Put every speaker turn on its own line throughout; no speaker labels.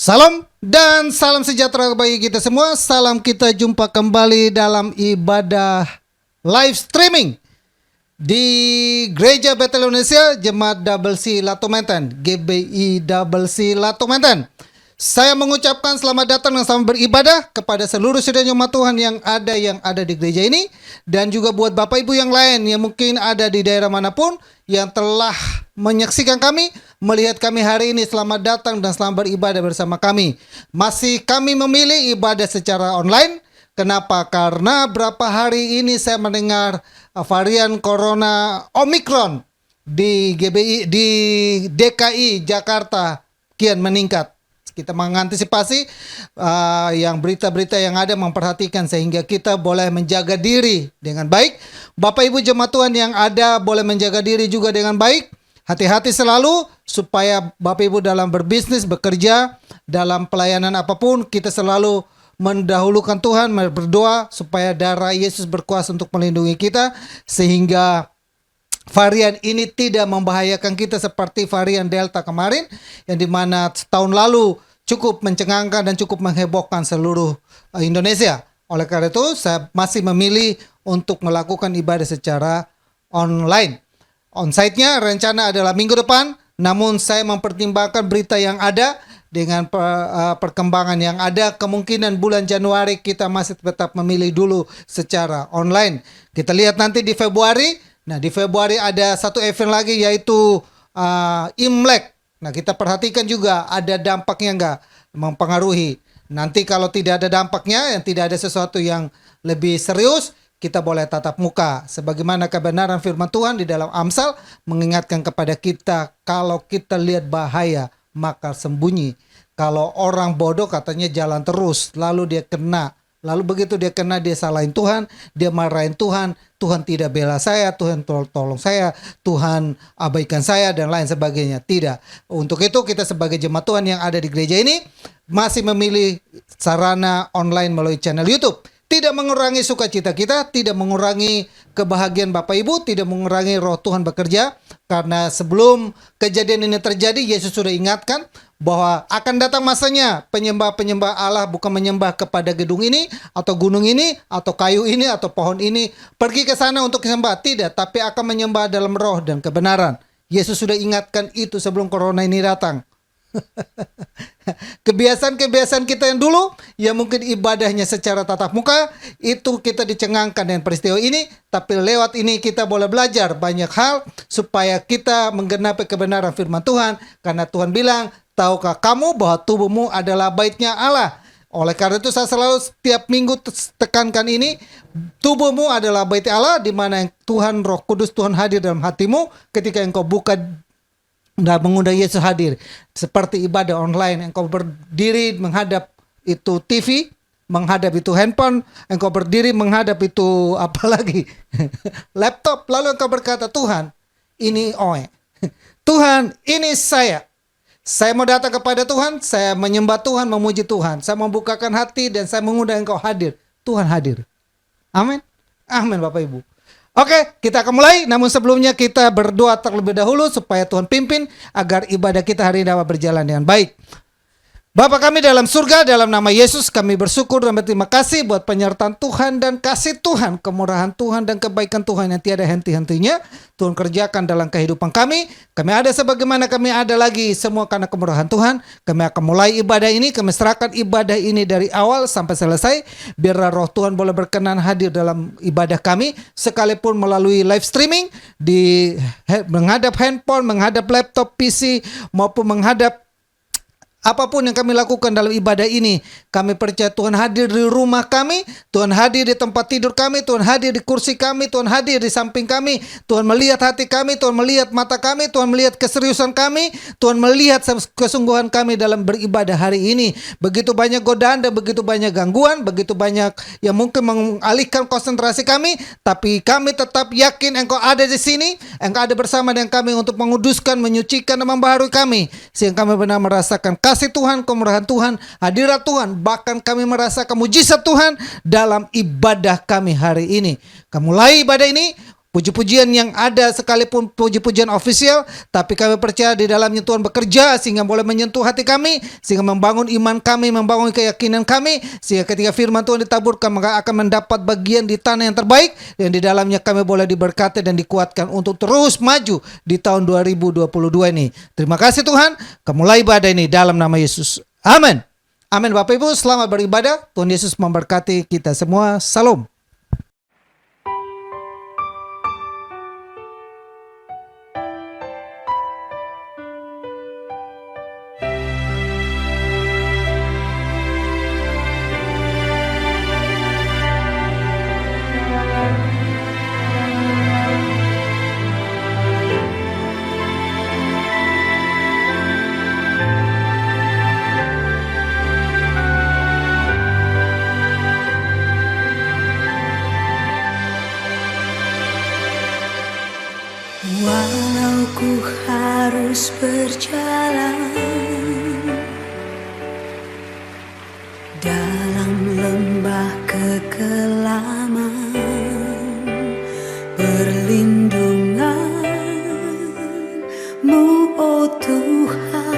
Salam dan salam sejahtera bagi kita semua. Salam kita jumpa kembali dalam ibadah live streaming di Gereja Betel Indonesia Jemaat Double C Lato Menten, GBI Double C Lato Menten. Saya mengucapkan selamat datang dan selamat beribadah kepada seluruh saudara jemaat Tuhan yang ada di gereja ini, dan juga buat Bapak Ibu yang lain yang mungkin ada di daerah manapun yang telah menyaksikan kami, melihat kami hari ini. Selamat datang dan selamat beribadah bersama kami. Masih kami memilih ibadah secara online. Kenapa? Karena berapa hari ini saya mendengar varian Corona Omicron di GBI, di DKI Jakarta kian meningkat. Kita mengantisipasi yang berita-berita yang ada, memperhatikan sehingga kita boleh menjaga diri dengan baik. Bapak Ibu jemaat Tuhan yang ada boleh menjaga diri juga dengan baik. Hati-hati selalu supaya Bapak Ibu dalam berbisnis, bekerja, dalam pelayanan apapun, kita selalu mendahulukan Tuhan, berdoa supaya darah Yesus berkuasa untuk melindungi kita, sehingga varian ini tidak membahayakan kita seperti varian Delta kemarin, yang dimana tahun lalu cukup mencengangkan dan cukup menghebohkan seluruh Indonesia. Oleh karena itu, saya masih memilih untuk melakukan ibadah secara online. On-site-nya rencana adalah minggu depan, namun saya mempertimbangkan berita yang ada dengan perkembangan yang ada. Kemungkinan bulan Januari kita masih tetap memilih dulu secara online. Kita lihat nanti di Februari. Nah, di Februari ada satu event lagi, yaitu Imlek. Nah, kita perhatikan juga ada dampaknya nggak mempengaruhi. Nanti kalau tidak ada dampaknya, yang tidak ada sesuatu yang lebih serius, kita boleh tatap muka. Sebagaimana kebenaran firman Tuhan di dalam Amsal mengingatkan kepada kita, kalau kita lihat bahaya, maka sembunyi. Kalau orang bodoh katanya jalan terus, lalu dia kena. Lalu begitu dia kena, dia salahin Tuhan, dia marahin Tuhan, Tuhan tidak bela saya, Tuhan tolong saya, Tuhan abaikan saya, dan lain sebagainya. Tidak. Untuk itu kita sebagai jemaat Tuhan yang ada di gereja ini masih memilih sarana online melalui channel YouTube. Tidak mengurangi sukacita kita, tidak mengurangi kebahagiaan Bapak Ibu, tidak mengurangi roh Tuhan bekerja. Karena sebelum kejadian ini terjadi, Yesus sudah ingatkan bahwa akan datang masanya penyembah-penyembah Allah bukan menyembah kepada gedung ini, atau gunung ini, atau kayu ini, atau pohon ini, pergi ke sana untuk menyembah. Tidak, tapi akan menyembah dalam roh dan kebenaran. Yesus sudah ingatkan itu sebelum corona ini datang. Kebiasaan-kebiasaan kita yang dulu, yang mungkin ibadahnya secara tatap muka, itu kita dicengangkan dengan peristiwa ini. Tapi lewat ini kita boleh belajar banyak hal supaya kita menggenapi kebenaran firman Tuhan. Karena Tuhan bilang, tahukah kamu bahwa tubuhmu adalah baitnya Allah? Oleh karena itu saya selalu setiap minggu tekankan ini, tubuhmu adalah bait Allah, di mana Tuhan Roh Kudus Tuhan hadir dalam hatimu ketika engkau buka dan mengundang Yesus hadir. Seperti ibadah online, engkau berdiri menghadap itu TV, menghadap itu handphone, engkau berdiri menghadap itu apalagi laptop, lalu engkau berkata, Tuhan ini Tuhan ini saya mau datang kepada Tuhan, saya menyembah Tuhan, memuji Tuhan, saya membukakan hati dan saya mengundang engkau hadir. Tuhan hadir. Amin. Amin Bapak Ibu. Oke, kita akan mulai. Namun sebelumnya kita berdoa terlebih dahulu supaya Tuhan pimpin agar ibadah kita hari ini dapat berjalan dengan baik. Bapa kami dalam surga, dalam nama Yesus kami bersyukur dan berterima kasih buat penyertaan Tuhan dan kasih Tuhan, kemurahan Tuhan dan kebaikan Tuhan yang tiada henti-hentinya. Tuhan kerjakan dalam kehidupan kami. Kami ada sebagaimana kami ada lagi, semua karena kemurahan Tuhan. Kami akan mulai ibadah ini, kami serahkan ibadah ini dari awal sampai selesai. Biarlah roh Tuhan boleh berkenan hadir dalam ibadah kami, sekalipun melalui live streaming, menghadap handphone, menghadap laptop, PC, maupun menghadap apapun yang kami lakukan dalam ibadah ini. Kami percaya Tuhan hadir di rumah kami, Tuhan hadir di tempat tidur kami, Tuhan hadir di kursi kami, Tuhan hadir di samping kami, Tuhan melihat hati kami, Tuhan melihat mata kami, Tuhan melihat keseriusan kami, Tuhan melihat kesungguhan kami dalam beribadah hari ini. Begitu banyak godaan dan begitu banyak gangguan, begitu banyak yang mungkin mengalihkan konsentrasi kami, tapi kami tetap yakin Engkau ada di sini, Engkau ada bersama dengan kami untuk menguduskan, menyucikan dan membaharui kami, sehingga kami benar merasakan kasih Tuhan, kemurahan Tuhan, hadirat Tuhan, bahkan kami merasakan mujizat Tuhan dalam ibadah kami hari ini. Kami mulai ibadah ini, puji-pujian yang ada sekalipun puji-pujian ofisial, tapi kami percaya di dalamnya Tuhan bekerja sehingga boleh menyentuh hati kami, sehingga membangun iman kami, membangun keyakinan kami, sehingga ketika firman Tuhan ditaburkan maka akan mendapat bagian di tanah yang terbaik, dan di dalamnya kami boleh diberkati dan dikuatkan untuk terus maju di tahun 2022 ini. Terima kasih Tuhan, mulai ibadah ini dalam nama Yesus. Amin. Amin. Bapak Ibu, selamat beribadah. Tuhan Yesus memberkati kita semua. Salam.
Walau ku harus berjalan dalam lembah kekelaman, perlindungan-Mu, oh Tuhan,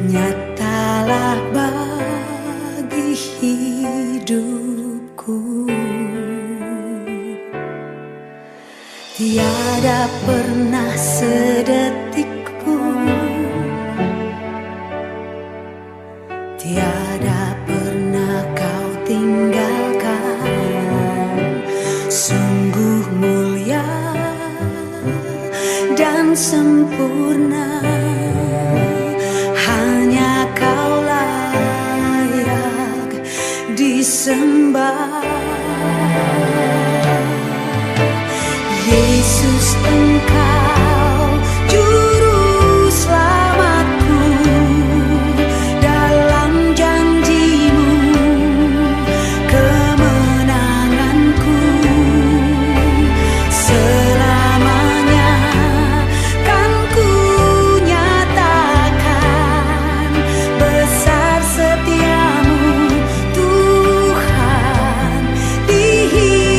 nyatalah bagi hidupku. Tiada pernah sedetik pun, tiada pernah Kau tinggalkan. Sungguh mulia dan sempurna, hanya Kau layak disembah. Yesus, Engkau juru selamatku, dalam janji-Mu kemenanganku. Selamanya kan ku nyatakan besar setia-Mu Tuhan di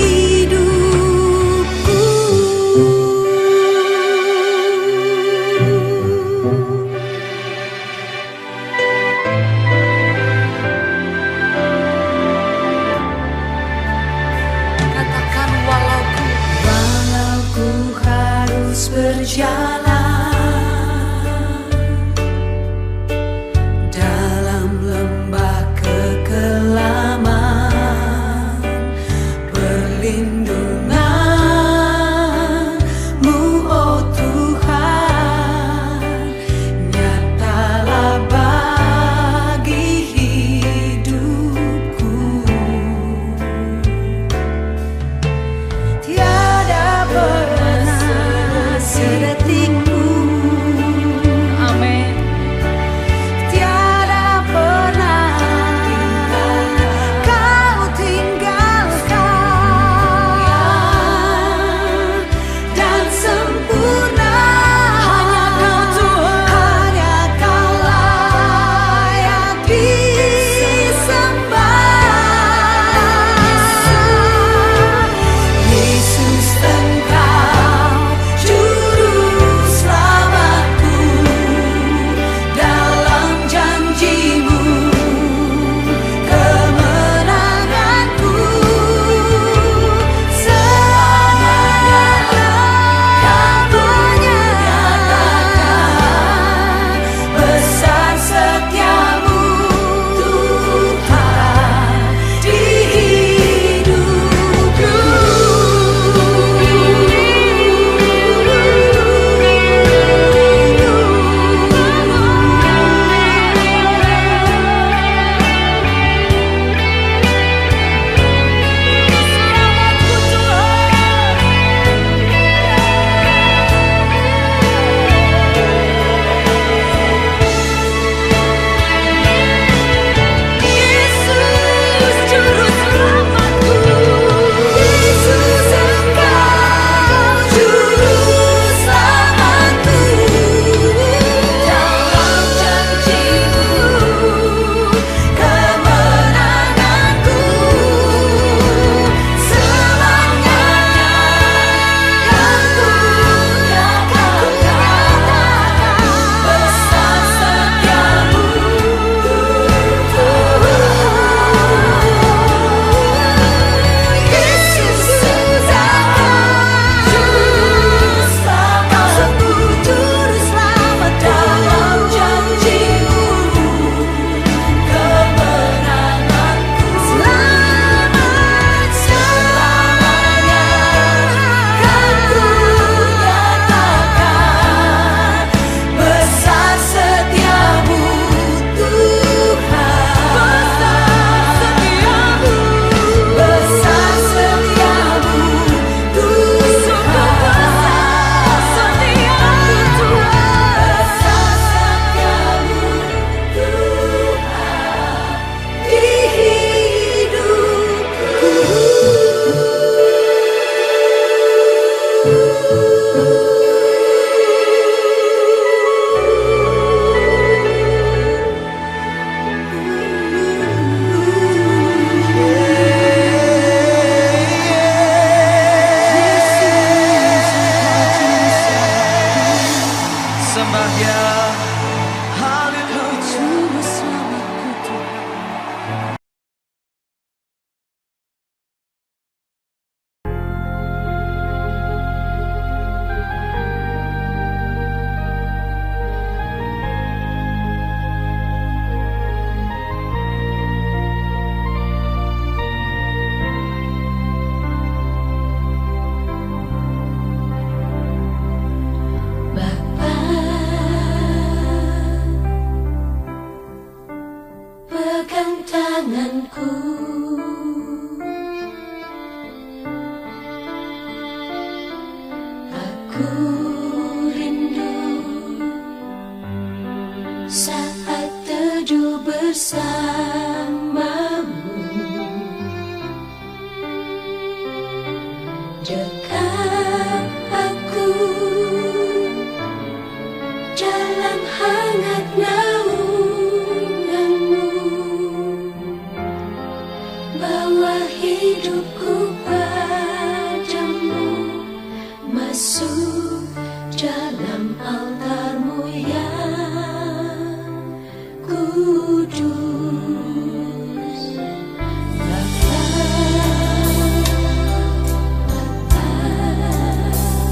tanganku. Aku rindu saat teduh bersamamu, dekat aku dalam hangat naunganmu, bawa hidupku padamu, masuk dalam altarmu yang kudus. Bapa,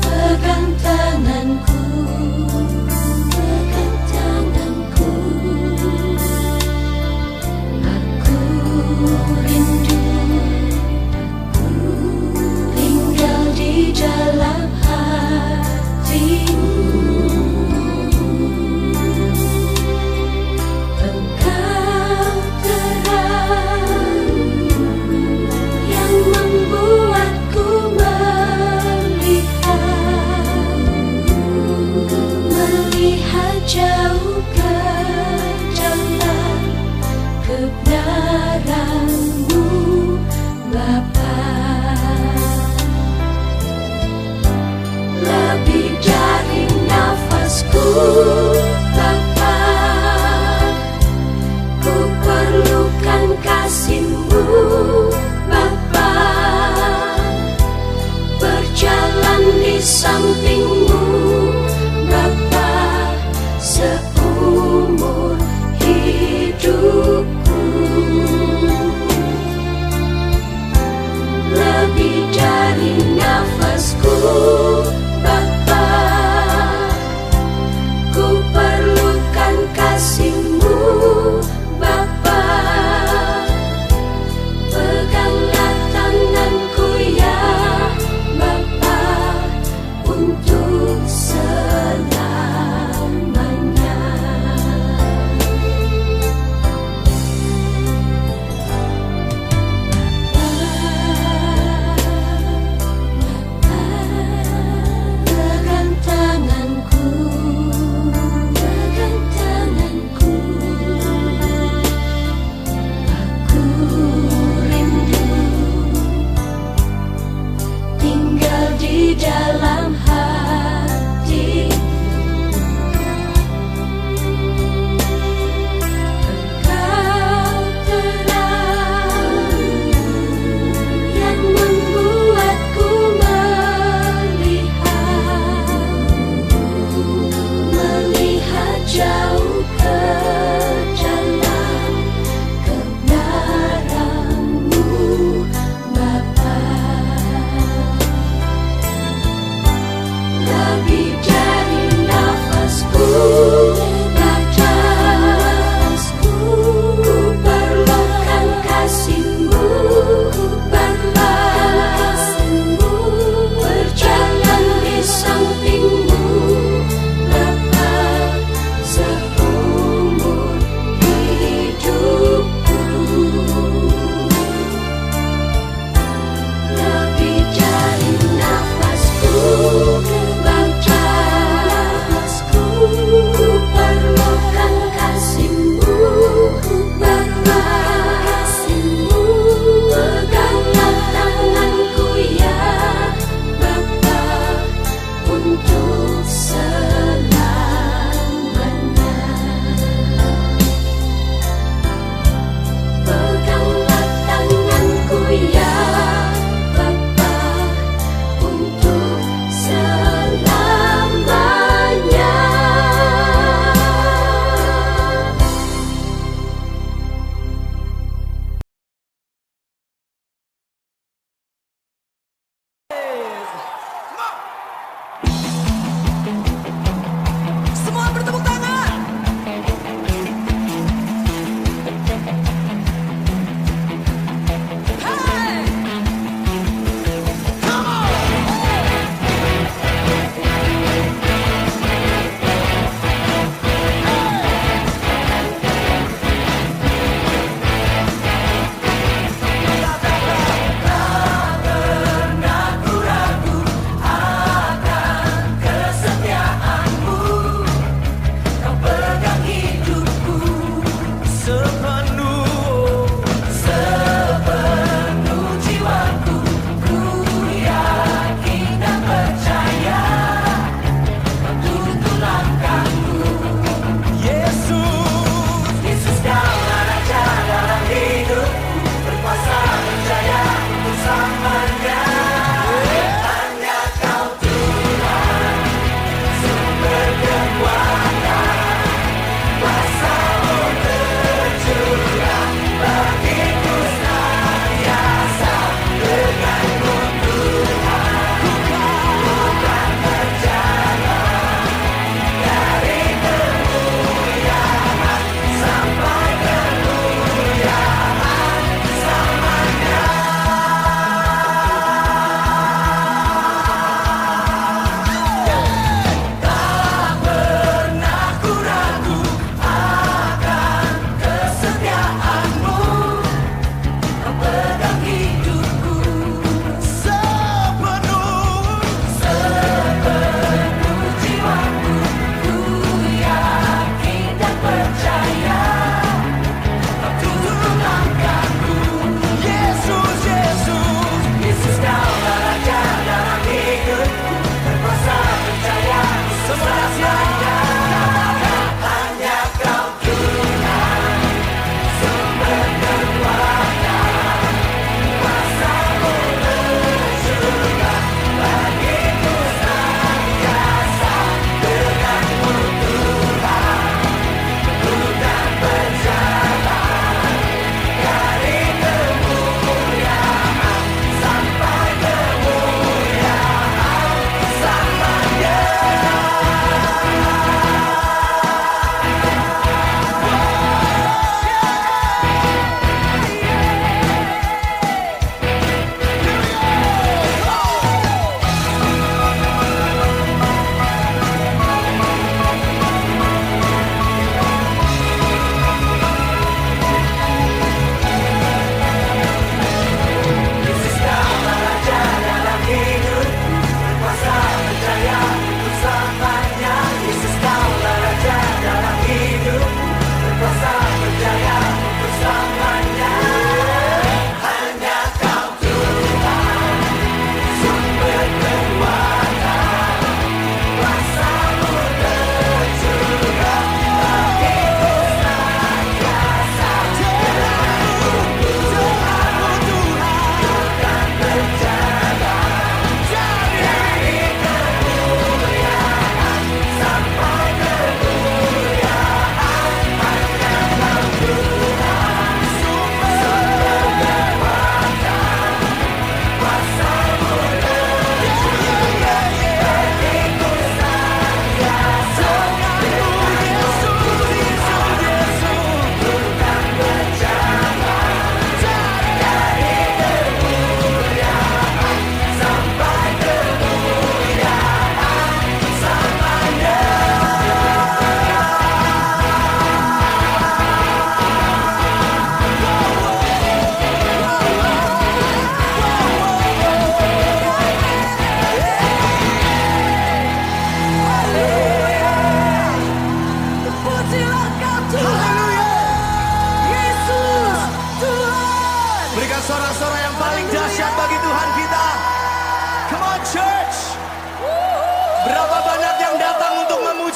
pegang tanganku, pegang tanganku. Aku rindu tinggal di dalam hatimu. Engkau terang yang membuatku melihat jauh ke dalam kebenaran-Mu, Bapa. Lebih dari nafasku, Bapa, ku perlukan kasih-Mu, Bapa. Berjalan di samping-Mu, Bapa, seumur hidupku. Lebih dari nafasku, Bapa, ku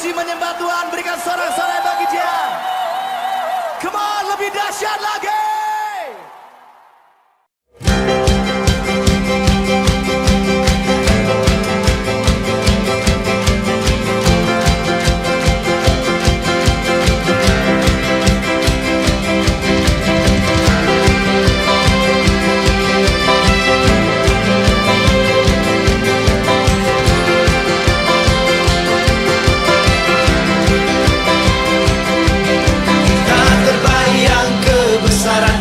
puji menyembah Tuhan, berikan sorak-sorai bagi dia. Come on, lebih dahsyat lagi. Tak terbayang kebesaran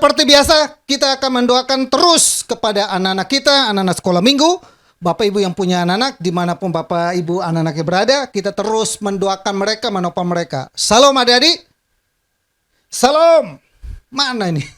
Seperti biasa, kita akan mendoakan terus kepada anak-anak kita, anak-anak sekolah minggu. Bapak Ibu yang punya anak-anak, dimanapun Bapak Ibu anak-anaknya berada, kita terus mendoakan mereka, menopang mereka. Salam adik-adik. Salam. Mana ini?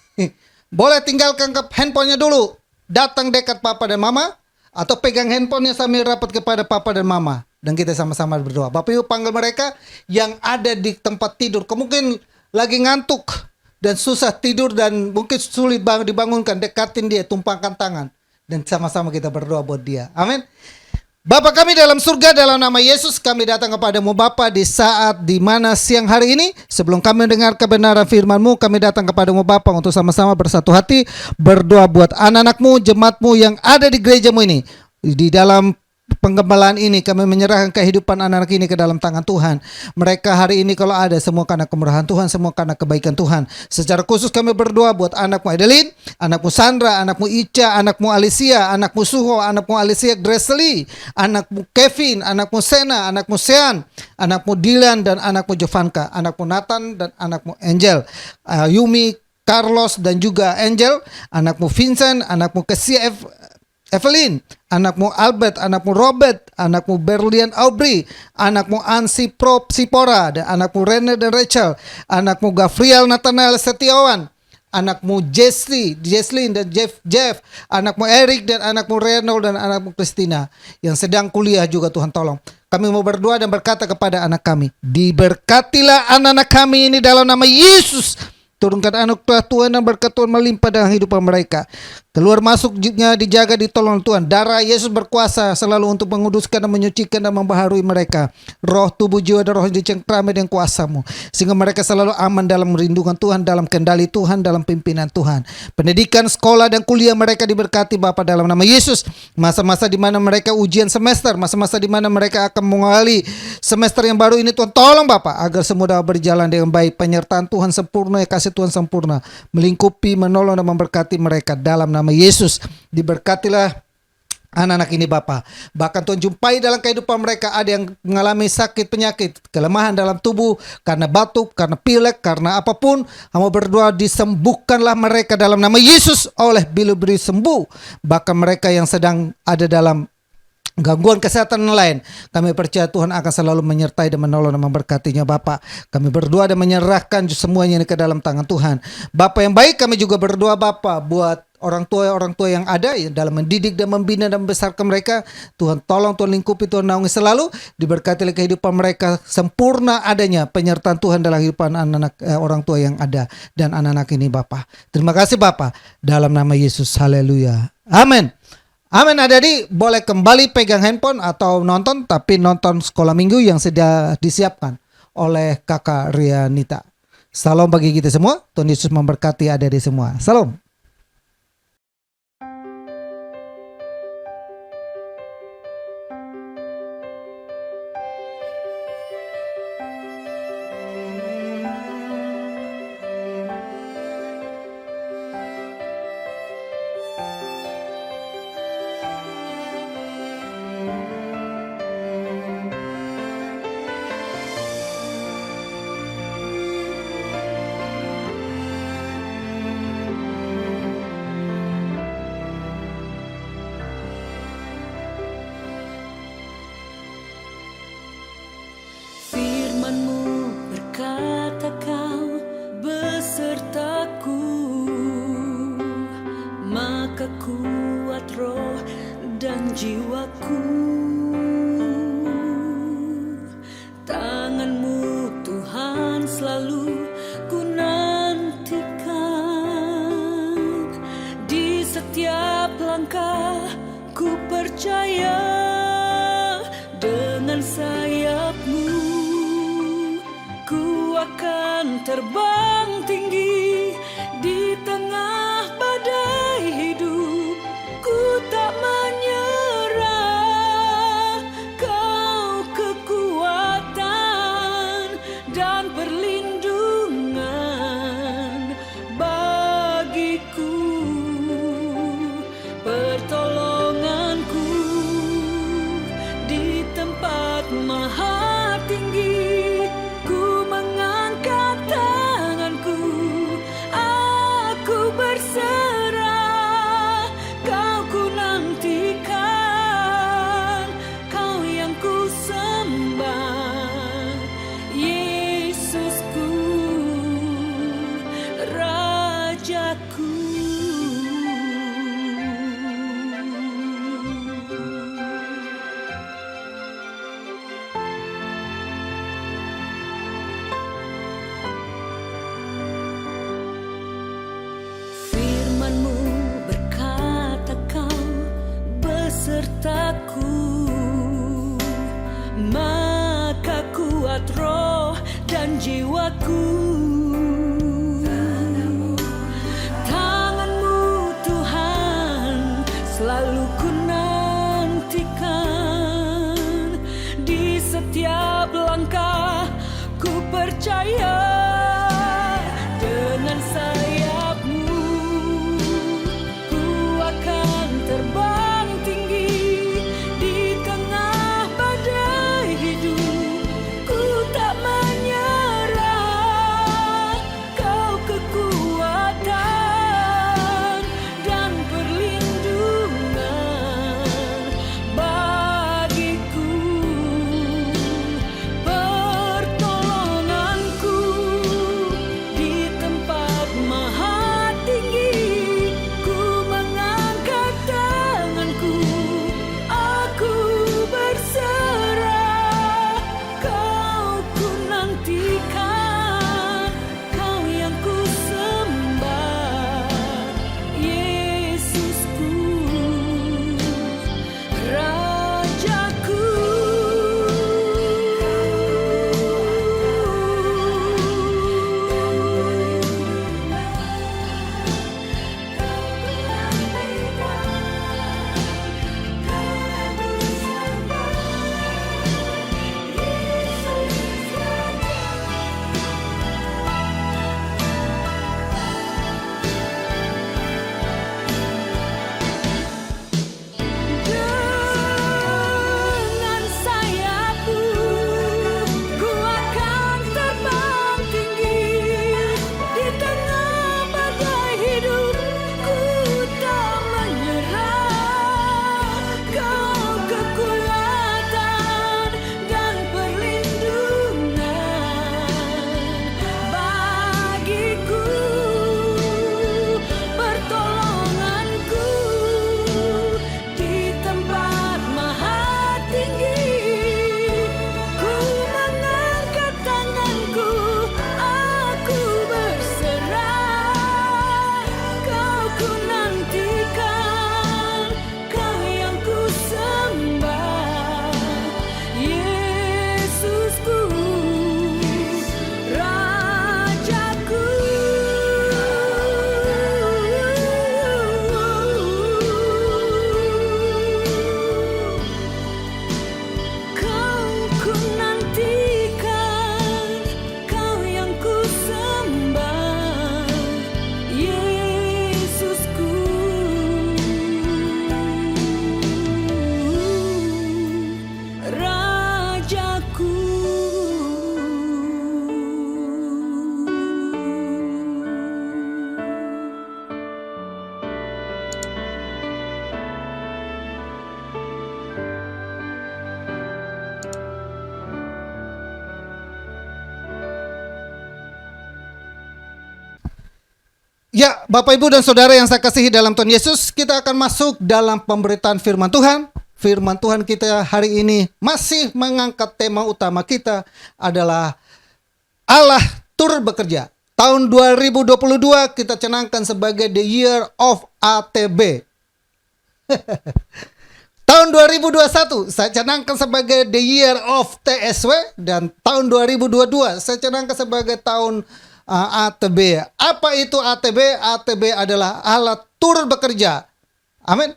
Boleh tinggalkan ke handphonenya dulu. Datang dekat Papa dan Mama. Atau pegang handphonenya sambil rapat kepada Papa dan Mama. Dan kita sama-sama berdoa. Bapak Ibu panggil mereka yang ada di tempat tidur. Kemungkinan lagi ngantuk dan susah tidur dan mungkin sulit banget dibangunkan. Dekatin dia, tumpangkan tangan. Dan sama-sama kita berdoa buat dia. Amin. Bapa kami dalam surga, dalam nama Yesus kami datang kepadamu Bapa di saat di mana siang hari ini. Sebelum kami mendengar kebenaran firman-Mu, kami datang kepadamu Bapa untuk sama-sama bersatu hati berdoa buat anak-anak-Mu, jemaat-Mu yang ada di gereja-Mu ini. Di dalam penggembalaan ini kami menyerahkan kehidupan anak-anak ini ke dalam tangan Tuhan. Mereka hari ini kalau ada semua karena kemurahan Tuhan, semua karena kebaikan Tuhan. Secara khusus kami berdoa buat anakmu Adeline, anakmu Sandra, anakmu Ica, anakmu Alicia, anakmu Suho, anakmu Alicia Gresely, anakmu Kevin, anakmu Sena, anakmu Sean, anakmu Dylan dan anakmu Jovanka, anakmu Nathan dan anakmu Angel, Yumi, Carlos dan juga Angel, anakmu Vincent, anakmu Kesia Evelyn, anakmu Albert, anakmu Robert, anakmu Berlian Aubrey, anakmu Ansi Prop Sipora, dan anakmu Rene dan Rachel, anakmu Gavriel Nathanael Setiawan, anakmu Jesslyn dan Jeff, anakmu Eric dan anakmu Reynold dan anakmu Christina yang sedang kuliah juga Tuhan tolong. Kami mau berdoa dan berkata kepada anak kami, diberkatilah anak-anak kami ini dalam nama Yesus. Turunkan anugerah Tuhan dan berkat Tuhan melimpah dalam kehidupan mereka. Keluar masuknya dijaga, ditolong Tuhan. Darah Yesus berkuasa selalu untuk menguduskan dan menyucikan dan membaharui mereka. Roh, tubuh, jiwa dan roh dicengkrami dengan kuasa-Mu. Sehingga mereka selalu aman dalam merindungan Tuhan, dalam kendali Tuhan, dalam pimpinan Tuhan. Pendidikan, sekolah dan kuliah mereka diberkati Bapa dalam nama Yesus. Masa-masa di mana mereka ujian semester, masa-masa di mana mereka akan mengawali semester yang baru ini Tuhan tolong Bapa agar semua dapat berjalan dengan baik. Penyertaan Tuhan sempurna, kasih Tuhan sempurna melingkupi, menolong dan memberkati mereka dalam nama Yesus. Diberkatilah anak-anak ini Bapa. Bahkan Tuhan jumpai dalam kehidupan mereka ada yang mengalami sakit penyakit, kelemahan dalam tubuh karena batuk, karena pilek, karena apapun. Hamba berdoa disembuhkanlah mereka dalam nama Yesus oleh beli sembuh. Bahkan mereka yang sedang ada dalam gangguan kesehatan lain, kami percaya Tuhan akan selalu menyertai dan menolong dan memberkatinya Bapa. Kami berdoa dan menyerahkan semuanya ini ke dalam tangan Tuhan. Bapa yang baik, kami juga berdoa Bapa buat orang tua yang ada ya, dalam mendidik dan membina dan membesarkan mereka. Tuhan tolong, Tuhan lingkupi, Tuhan naungi selalu. Diberkati kehidupan mereka sempurna adanya penyertaan Tuhan dalam kehidupan anak-anak orang tua yang ada dan anak-anak ini Bapa. Terima kasih Bapa dalam nama Yesus. Haleluya. Amin. Amin. Adik-adik boleh kembali pegang handphone atau nonton, tapi nonton sekolah minggu yang sudah disiapkan oleh Kakak Rianita. Salam bagi kita semua. Tuhan Yesus memberkati adik-adik semua. Salam.
Firman-Mu berkata Kau besertaku, maka kuat roh dan jiwaku. Tangan-Mu Tuhan selalu ku nantikan, di setiap langkah ku percaya dengan sayap-Mu ku akan terbang tinggi di tengah badai hidup. Ku tak menyerah, Kau kekuatan dan perlindungan bagiku, pertolonganku di tempat maha tinggi. Ku mengangkat tanganku, aku aku. Tanganmu Tuhan selalu ku nantikan. Di setiap langkah ku percaya dengan sayapmu ku akan terbang tinggi di tengah badai hidup. Ku tak menyerah, kau kekuatan dan perlindungan bagiku, pertolonganku di tempat maha tinggi. Ku mengangkat tanganku, aku berserah. Kau ku nantikan, kau yang ku sembah, Yesusku, Rajaku. Dengan sayapmu ku akan terbang tinggi di tengah badai hidup. Ku tak menyerah, kau kekuatan dan perlindungan bagiku, pertolonganku di tempat maha tinggi. Ku mengangkat tanganku, aku berserah. Kau ku nantikan, kau yang ku sembah, Yesusku, Rajaku. Kau ku nantikan, kau yang ku sembah, Yesusku, Rajaku.
Ya, Bapak Ibu dan Saudara yang saya kasihi dalam Tuhan Yesus, kita akan masuk dalam pemberitaan firman Tuhan. Firman Tuhan kita hari ini masih mengangkat tema utama kita adalah Allah turut bekerja. Tahun 2022 kita canangkan sebagai the year of ATB. Tahun 2021 saya canangkan sebagai the year of TSW, dan tahun 2022 saya canangkan sebagai tahun ATB. Apa itu ATB? ATB adalah Allah turut bekerja. Amin.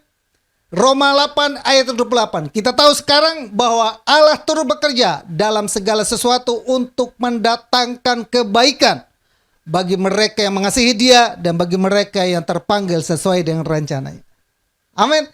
Roma 8 ayat 28. Kita tahu sekarang bahwa Allah turut bekerja dalam segala sesuatu untuk mendatangkan kebaikan bagi mereka yang mengasihi Dia dan bagi mereka yang terpanggil sesuai dengan rencananya. Amin.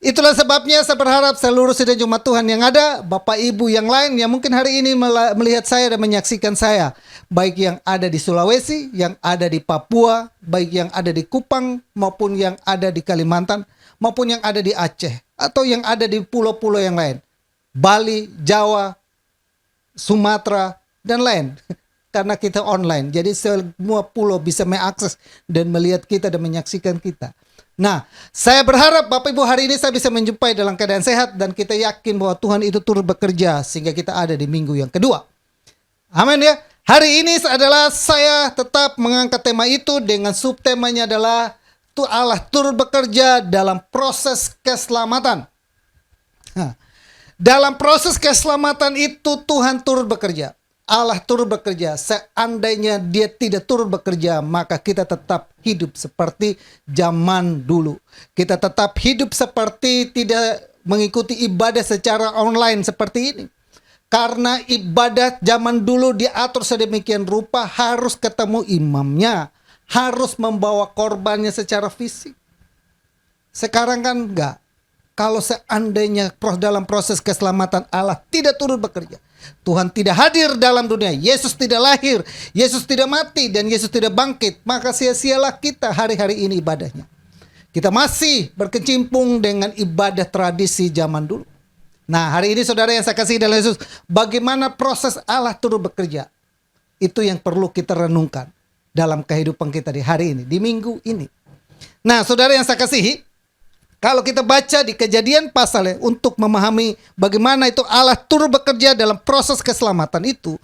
Itulah sebabnya saya berharap seluruh sidang Jemaat Tuhan yang ada, Bapak Ibu yang lain yang mungkin hari ini melihat saya dan menyaksikan saya, baik yang ada di Sulawesi, yang ada di Papua, baik yang ada di Kupang maupun yang ada di Kalimantan, maupun yang ada di Aceh, atau yang ada di pulau-pulau yang lain, Bali, Jawa, Sumatera, dan lain. Karena kita online, jadi semua pulau bisa mengakses dan melihat kita dan menyaksikan kita. Nah, saya berharap Bapak Ibu hari ini saya bisa menjumpai dalam keadaan sehat, dan kita yakin bahwa Tuhan itu turut bekerja sehingga kita ada di minggu yang kedua. Amin ya. Hari ini adalah saya tetap mengangkat tema itu dengan subtemanya adalah Allah turut bekerja dalam proses keselamatan. Nah, dalam proses keselamatan itu Tuhan turut bekerja. Allah turut bekerja. Seandainya dia tidak turut bekerja, maka kita tetap hidup seperti zaman dulu. Kita tetap hidup seperti tidak mengikuti ibadah secara online seperti ini. Karena ibadat zaman dulu diatur sedemikian rupa, harus ketemu imamnya, harus membawa korbannya secara fisik. Sekarang kan enggak. Kalau seandainya dalam proses keselamatan Allah tidak turut bekerja, Tuhan tidak hadir dalam dunia, Yesus tidak lahir, Yesus tidak mati, dan Yesus tidak bangkit, maka sia-sialah kita hari-hari ini ibadahnya. Kita masih berkecimpung dengan ibadah tradisi zaman dulu. Nah, hari ini saudara yang saya kasih dalam Yesus, bagaimana proses Allah turut bekerja? Itu yang perlu kita renungkan dalam kehidupan kita di hari ini, di minggu ini. Nah, saudara yang saya kasihi, kalau kita baca di Kejadian pasalnya untuk memahami bagaimana itu Allah turut bekerja dalam proses keselamatan itu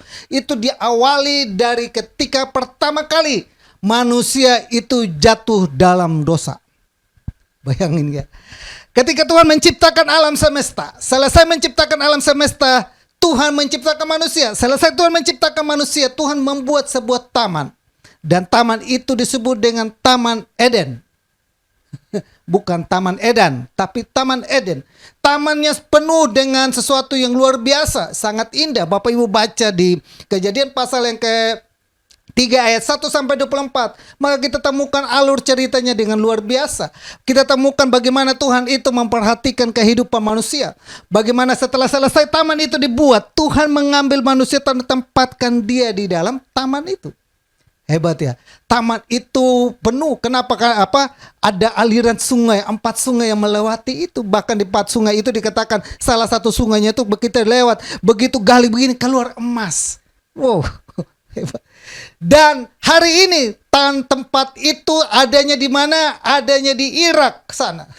diawali dari ketika pertama kali manusia itu jatuh dalam dosa. Bayangin ya. Ketika Tuhan menciptakan alam semesta, selesai menciptakan alam semesta, Tuhan menciptakan manusia. Selesai Tuhan menciptakan manusia, Tuhan membuat sebuah taman. Dan taman itu disebut dengan Taman Eden. Bukan Taman Edan, tapi Taman Eden. Tamannya penuh dengan sesuatu yang luar biasa, sangat indah. Bapak Ibu baca di Kejadian pasal yang ke-3 ayat 1 sampai 24, maka kita temukan alur ceritanya dengan luar biasa. Kita temukan bagaimana Tuhan itu memperhatikan kehidupan manusia. Bagaimana setelah selesai taman itu dibuat, Tuhan mengambil manusia dan tempatkan dia di dalam taman itu. Hebat ya. Taman itu penuh. Kenapa? Ada aliran sungai, 4 sungai yang melewati itu. Bahkan di 4 sungai itu dikatakan salah satu sungainya itu begitu lewat, begitu gali begini keluar emas. Wow, hebat. Dan hari ini tempat itu adanya di mana? Adanya di Irak sana.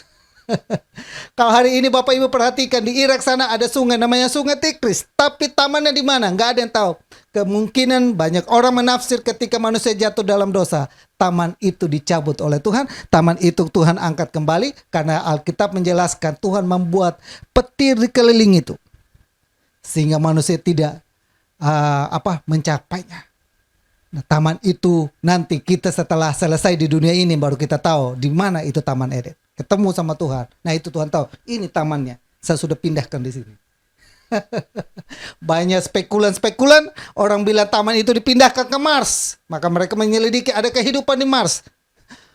Kalau hari ini Bapak Ibu perhatikan, di Irak sana ada sungai namanya Sungai Tigris. Tapi tamannya di mana? Nggak ada yang tahu. Kemungkinan banyak orang menafsir ketika manusia jatuh dalam dosa, taman itu dicabut oleh Tuhan. Taman itu Tuhan angkat kembali karena Alkitab menjelaskan Tuhan membuat petir di keliling itu sehingga manusia tidak mencapainya. Nah, taman itu nanti kita setelah selesai di dunia ini baru kita tahu di mana itu Taman Eden. Ketemu sama Tuhan. Nah, itu Tuhan tahu, ini tamannya. Saya sudah pindahkan di sini. Banyak spekulan orang bilang taman itu dipindahkan ke Mars. Maka mereka menyelidiki ada kehidupan di Mars.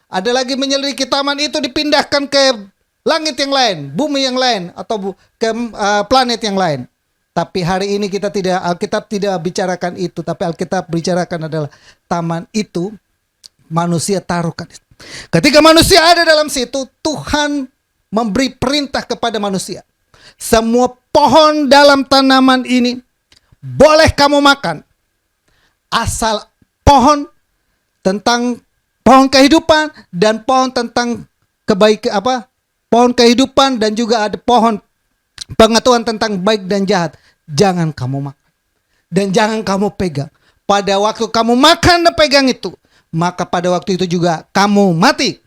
Ada lagi menyelidiki taman itu dipindahkan ke langit yang lain, bumi yang lain, atau ke planet yang lain. Tapi hari ini Alkitab tidak bicarakan itu, tapi Alkitab bicarakan adalah taman itu manusia taruhkan. Ketika manusia ada dalam situ, Tuhan memberi perintah kepada manusia. Semua pohon dalam tanaman ini boleh kamu makan, asal pohon tentang pohon kehidupan dan pohon tentang pohon kehidupan dan juga ada pohon pengetahuan tentang baik dan jahat. Jangan kamu makan dan jangan kamu pegang. Pada waktu kamu makan dan pegang itu, maka pada waktu itu juga kamu mati.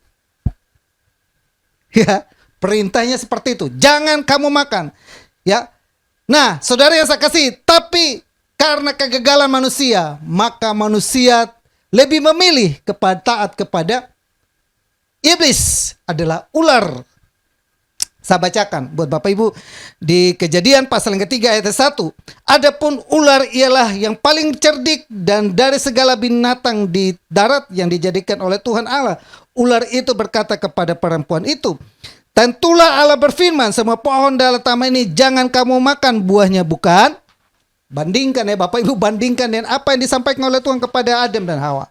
Ya, perintahnya seperti itu. Jangan kamu makan. Ya. Nah, saudara yang saya kasih, tapi karena kegagalan manusia, maka manusia lebih memilih taat kepada iblis, adalah ular. Saya bacakan buat Bapak Ibu di Kejadian pasal yang ke-3 ayat 1. Adapun ular ialah yang paling cerdik dan dari segala binatang di darat yang dijadikan oleh Tuhan Allah. Ular itu berkata kepada perempuan itu, tentulah Allah berfirman, semua pohon dalam taman ini jangan kamu makan buahnya, bukan? Bandingkan ya Bapak Ibu, bandingkan dengan apa yang disampaikan oleh Tuhan kepada Adam dan Hawa.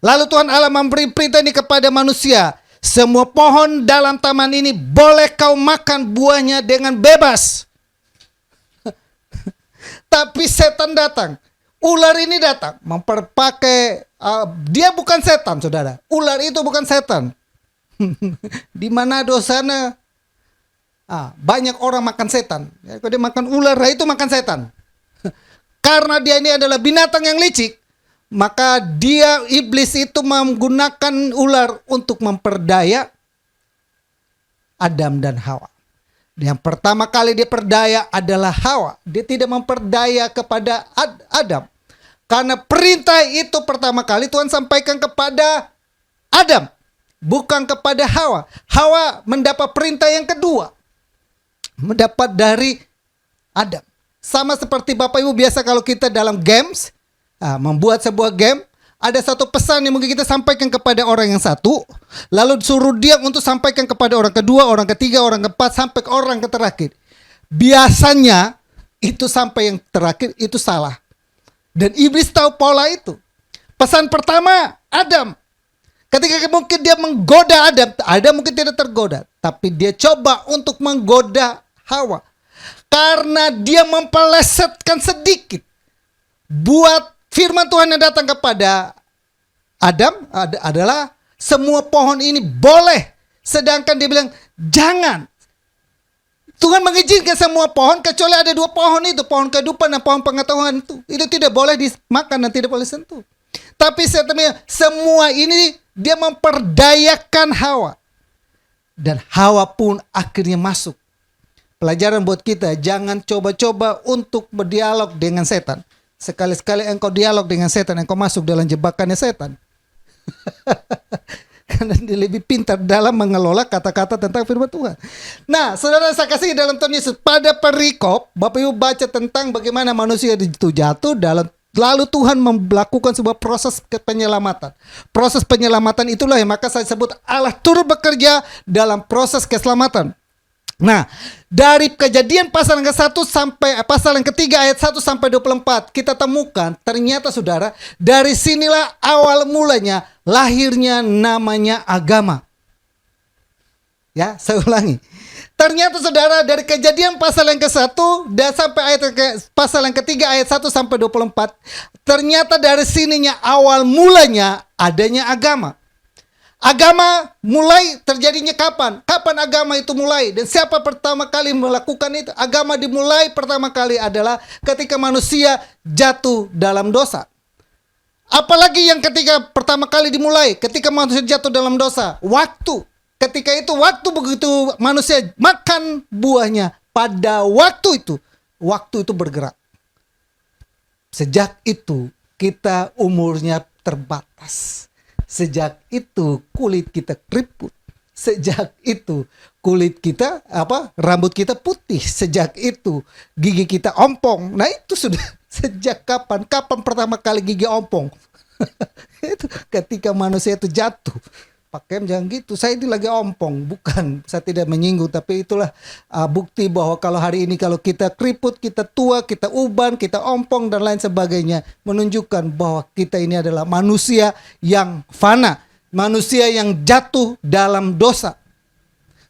Lalu Tuhan Allah memberi perintah ini kepada manusia. Semua pohon dalam taman ini boleh kau makan buahnya dengan bebas. Tapi setan datang. Ular ini datang memperpakai dia bukan setan, saudara. Ular itu bukan setan. Di Manado sana banyak orang makan setan. Kalau dia makan ular, itu makan setan. Karena dia ini adalah binatang yang licik, maka iblis itu menggunakan ular untuk memperdaya Adam dan Hawa. Yang pertama kali dia perdaya adalah Hawa. Dia tidak memperdaya kepada Adam. Karena perintah itu pertama kali Tuhan sampaikan kepada Adam, bukan kepada Hawa. Hawa mendapat perintah yang kedua, mendapat dari Adam. Sama seperti Bapak Ibu biasa kalau kita dalam games, membuat sebuah game, ada satu pesan yang mungkin kita sampaikan kepada orang yang satu, lalu suruh dia untuk sampaikan kepada orang kedua, orang ketiga, orang keempat, sampai ke orang terakhir. Biasanya itu sampai yang terakhir itu salah. Dan iblis tahu pola itu. Pesan pertama, Adam. Ketika mungkin dia menggoda Adam mungkin tidak tergoda. Tapi dia coba untuk menggoda Hawa. Karena dia mempelesetkan sedikit. Buat firman Tuhan yang datang kepada Adam adalah semua pohon ini boleh. Sedangkan dia bilang, jangan. Tuhan mengizinkan semua pohon kecuali ada dua pohon itu, pohon kehidupan dan pohon pengetahuan itu. Itu tidak boleh dimakan dan tidak boleh sentuh. Tapi sebenarnya semua ini dia memperdayakan Hawa. Dan Hawa pun akhirnya masuk. Pelajaran buat kita, jangan coba-coba untuk berdialog dengan setan. Sekali-sekali engkau dialog dengan setan, engkau masuk dalam jebakannya setan. Karena dia lebih pintar dalam mengelola kata-kata tentang firman Tuhan. Nah, saudara saya kasih dalam Tuhan Yesus, pada perikop Bapak Ibu baca tentang bagaimana manusia itu jatuh dalam, lalu Tuhan melakukan sebuah proses penyelamatan. Proses penyelamatan itulah yang maka saya sebut Allah turut bekerja dalam proses keselamatan. Nah, dari Kejadian pasal yang ke-1 sampai pasal yang ketiga ayat 1 sampai 24 kita temukan ternyata saudara, dari sinilah awal mulanya lahirnya namanya agama. Ya, saya ulangi. Ternyata saudara, dari Kejadian pasal yang ke-1 dan sampai pasal yang ketiga ayat 1 sampai 24, ternyata dari sininya awal mulanya adanya agama. Agama mulai terjadinya kapan? Kapan agama itu mulai? Dan siapa pertama kali melakukan itu? Agama dimulai pertama kali adalah ketika manusia jatuh dalam dosa. Apalagi yang ketika pertama kali dimulai, ketika manusia jatuh dalam dosa, waktu. Ketika itu waktu begitu manusia makan buahnya, pada waktu itu bergerak. Sejak itu kita umurnya terbatas. Sejak itu kulit kita keriput. Sejak itu kulit kita rambut kita putih. Sejak itu gigi kita ompong. Nah itu sudah sejak kapan? Kapan pertama kali gigi ompong? Itu ketika manusia itu jatuh. Pakai jangan gitu, saya ini lagi ompong. Bukan, saya tidak menyinggung. Tapi itulah bukti bahwa kalau hari ini kalau kita keriput, kita tua, kita uban, kita ompong dan lain sebagainya, menunjukkan bahwa kita ini adalah manusia yang fana, manusia yang jatuh dalam dosa.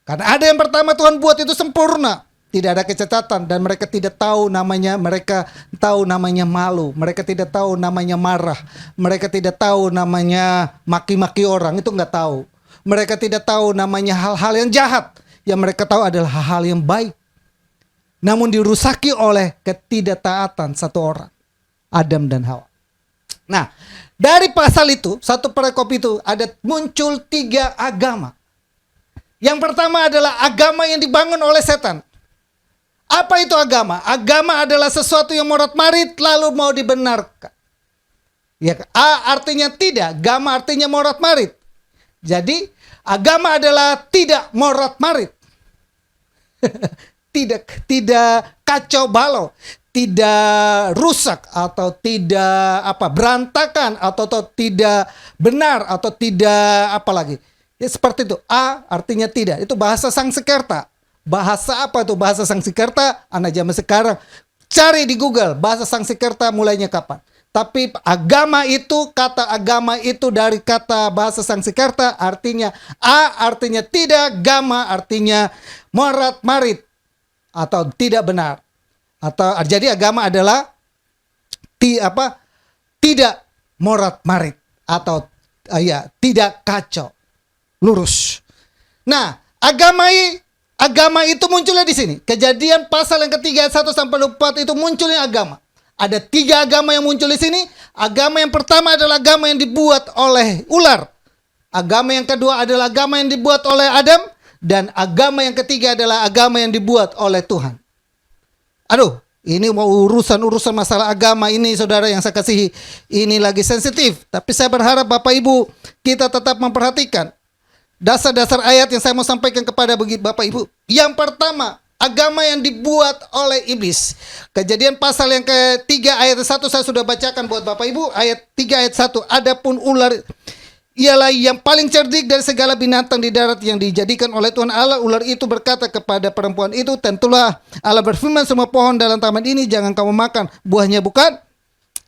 Karena ada yang pertama Tuhan buat itu sempurna, tidak ada kecacatan, dan mereka tidak tahu namanya, mereka tahu namanya malu, mereka tidak tahu namanya marah, mereka tidak tahu namanya maki-maki orang, itu nggak tahu. Mereka tidak tahu namanya hal-hal yang jahat, yang mereka tahu adalah hal-hal yang baik. Namun dirusaki oleh ketidaktaatan satu orang, Adam dan Hawa. Nah, dari pasal itu, satu perikop itu ada muncul 3 agama. Yang pertama adalah agama yang dibangun oleh setan. Apa itu agama? Agama adalah sesuatu yang morat-marit lalu mau dibenarkan. Ya, A artinya tidak, gama artinya morat-marit. Jadi, agama adalah tidak morat-marit. tidak kacau balau, tidak rusak atau tidak berantakan atau tidak benar atau tidak apa lagi. Ya, seperti itu. A artinya tidak. Itu bahasa Sangsekerta. Bahasa apa itu bahasa Sangsekerta? Anak zaman sekarang cari di Google bahasa Sangsekerta mulainya kapan. Tapi agama itu, kata agama itu dari kata bahasa Sangsekerta artinya A artinya tidak, gama artinya morat marit atau tidak benar. Atau jadi agama adalah tidak morat marit atau tidak kacau, lurus. Nah, agama itu munculnya di sini. Kejadian pasal yang ketiga 1 sampai 4 itu munculnya agama. Ada 3 agama yang muncul di sini. Agama yang pertama adalah agama yang dibuat oleh ular. Agama yang kedua adalah agama yang dibuat oleh Adam. Dan agama yang ketiga adalah agama yang dibuat oleh Tuhan. Ini mau urusan masalah agama ini, saudara yang saya kasihi, ini lagi sensitif. Tapi saya berharap Bapak Ibu kita tetap memperhatikan dasar-dasar ayat yang saya mau sampaikan kepada Bapak Ibu. Yang pertama, agama yang dibuat oleh iblis. Kejadian pasal yang ketiga ayat 1 saya sudah bacakan buat Bapak Ibu. Ayat 3 ayat 1. Adapun ular ialah yang paling cerdik dari segala binatang di darat yang dijadikan oleh Tuhan Allah. Ular itu berkata kepada perempuan itu, tentulah Allah berfirman, semua pohon dalam taman ini jangan kamu makan buahnya, bukan?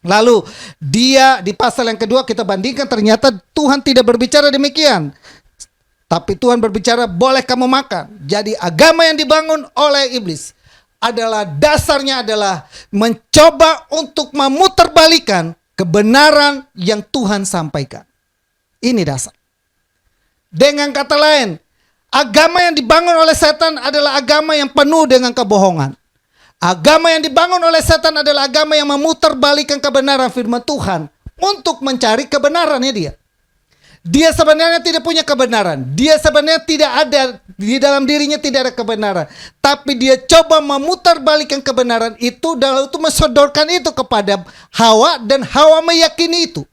Lalu dia di pasal yang kedua kita bandingkan, ternyata Tuhan tidak berbicara demikian. Tapi Tuhan berbicara boleh kamu makan. Jadi agama yang dibangun oleh iblis adalah dasarnya adalah mencoba untuk memutarbalikkan kebenaran yang Tuhan sampaikan. Ini dasar. Dengan kata lain, agama yang dibangun oleh setan adalah agama yang penuh dengan kebohongan. Agama yang dibangun oleh setan adalah agama yang memutarbalikkan kebenaran firman Tuhan untuk mencari kebenarannya dia. Dia sebenarnya tidak punya kebenaran. Dia sebenarnya tidak ada, di dalam dirinya tidak ada kebenaran. Tapi dia coba memutarbalikkan kebenaran itu dan lalu mensodorkan itu kepada Hawa, dan Hawa meyakini itu.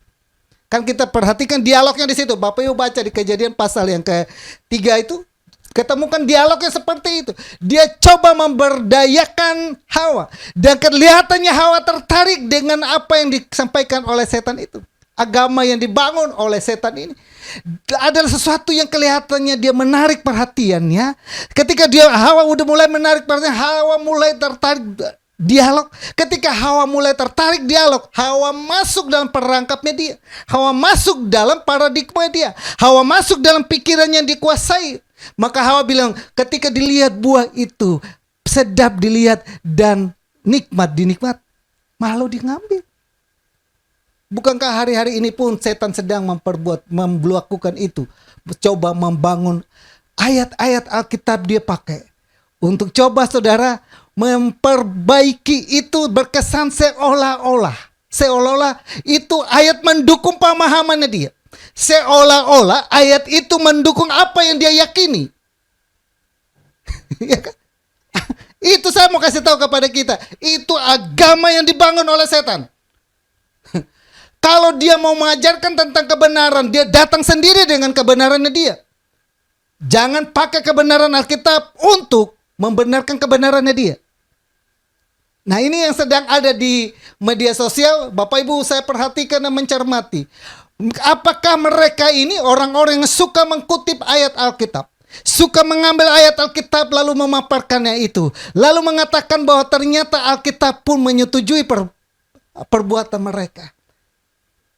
Kan kita perhatikan dialognya di situ. Bapak Ibu baca di Kejadian pasal yang ketiga itu, ketemukan dialognya seperti itu. Dia coba memberdayakan Hawa, dan kelihatannya Hawa tertarik dengan apa yang disampaikan oleh setan itu. Agama yang dibangun oleh setan ini adalah sesuatu yang kelihatannya dia menarik perhatiannya. Ketika Hawa udah mulai menarik perhatian, Hawa mulai tertarik dialog. Ketika Hawa mulai tertarik dialog, Hawa masuk dalam perangkapnya dia. Hawa masuk dalam paradigma dia. Hawa masuk dalam pikiran yang dikuasai. Maka Hawa bilang, ketika dilihat buah itu sedap dilihat dan nikmat dinikmat, malu diambil. Bukankah hari-hari ini pun setan sedang melakukan itu? Coba membangun ayat-ayat Alkitab dia pakai untuk coba saudara memperbaiki itu, berkesan seolah-olah itu ayat mendukung pemahamannya dia. Seolah-olah ayat itu mendukung apa yang dia yakini. Ya kan? Itu saya mau kasih tahu kepada kita. Itu agama yang dibangun oleh setan. Kalau dia mau mengajarkan tentang kebenaran, dia datang sendiri dengan kebenarannya dia. Jangan pakai kebenaran Alkitab untuk membenarkan kebenarannya dia. Nah, ini yang sedang ada di media sosial. Bapak Ibu, saya perhatikan dan mencermati. Apakah mereka ini orang-orang yang suka mengkutip ayat Alkitab, suka mengambil ayat Alkitab lalu memaparkannya itu, lalu mengatakan bahwa ternyata Alkitab pun menyetujui perbuatan mereka.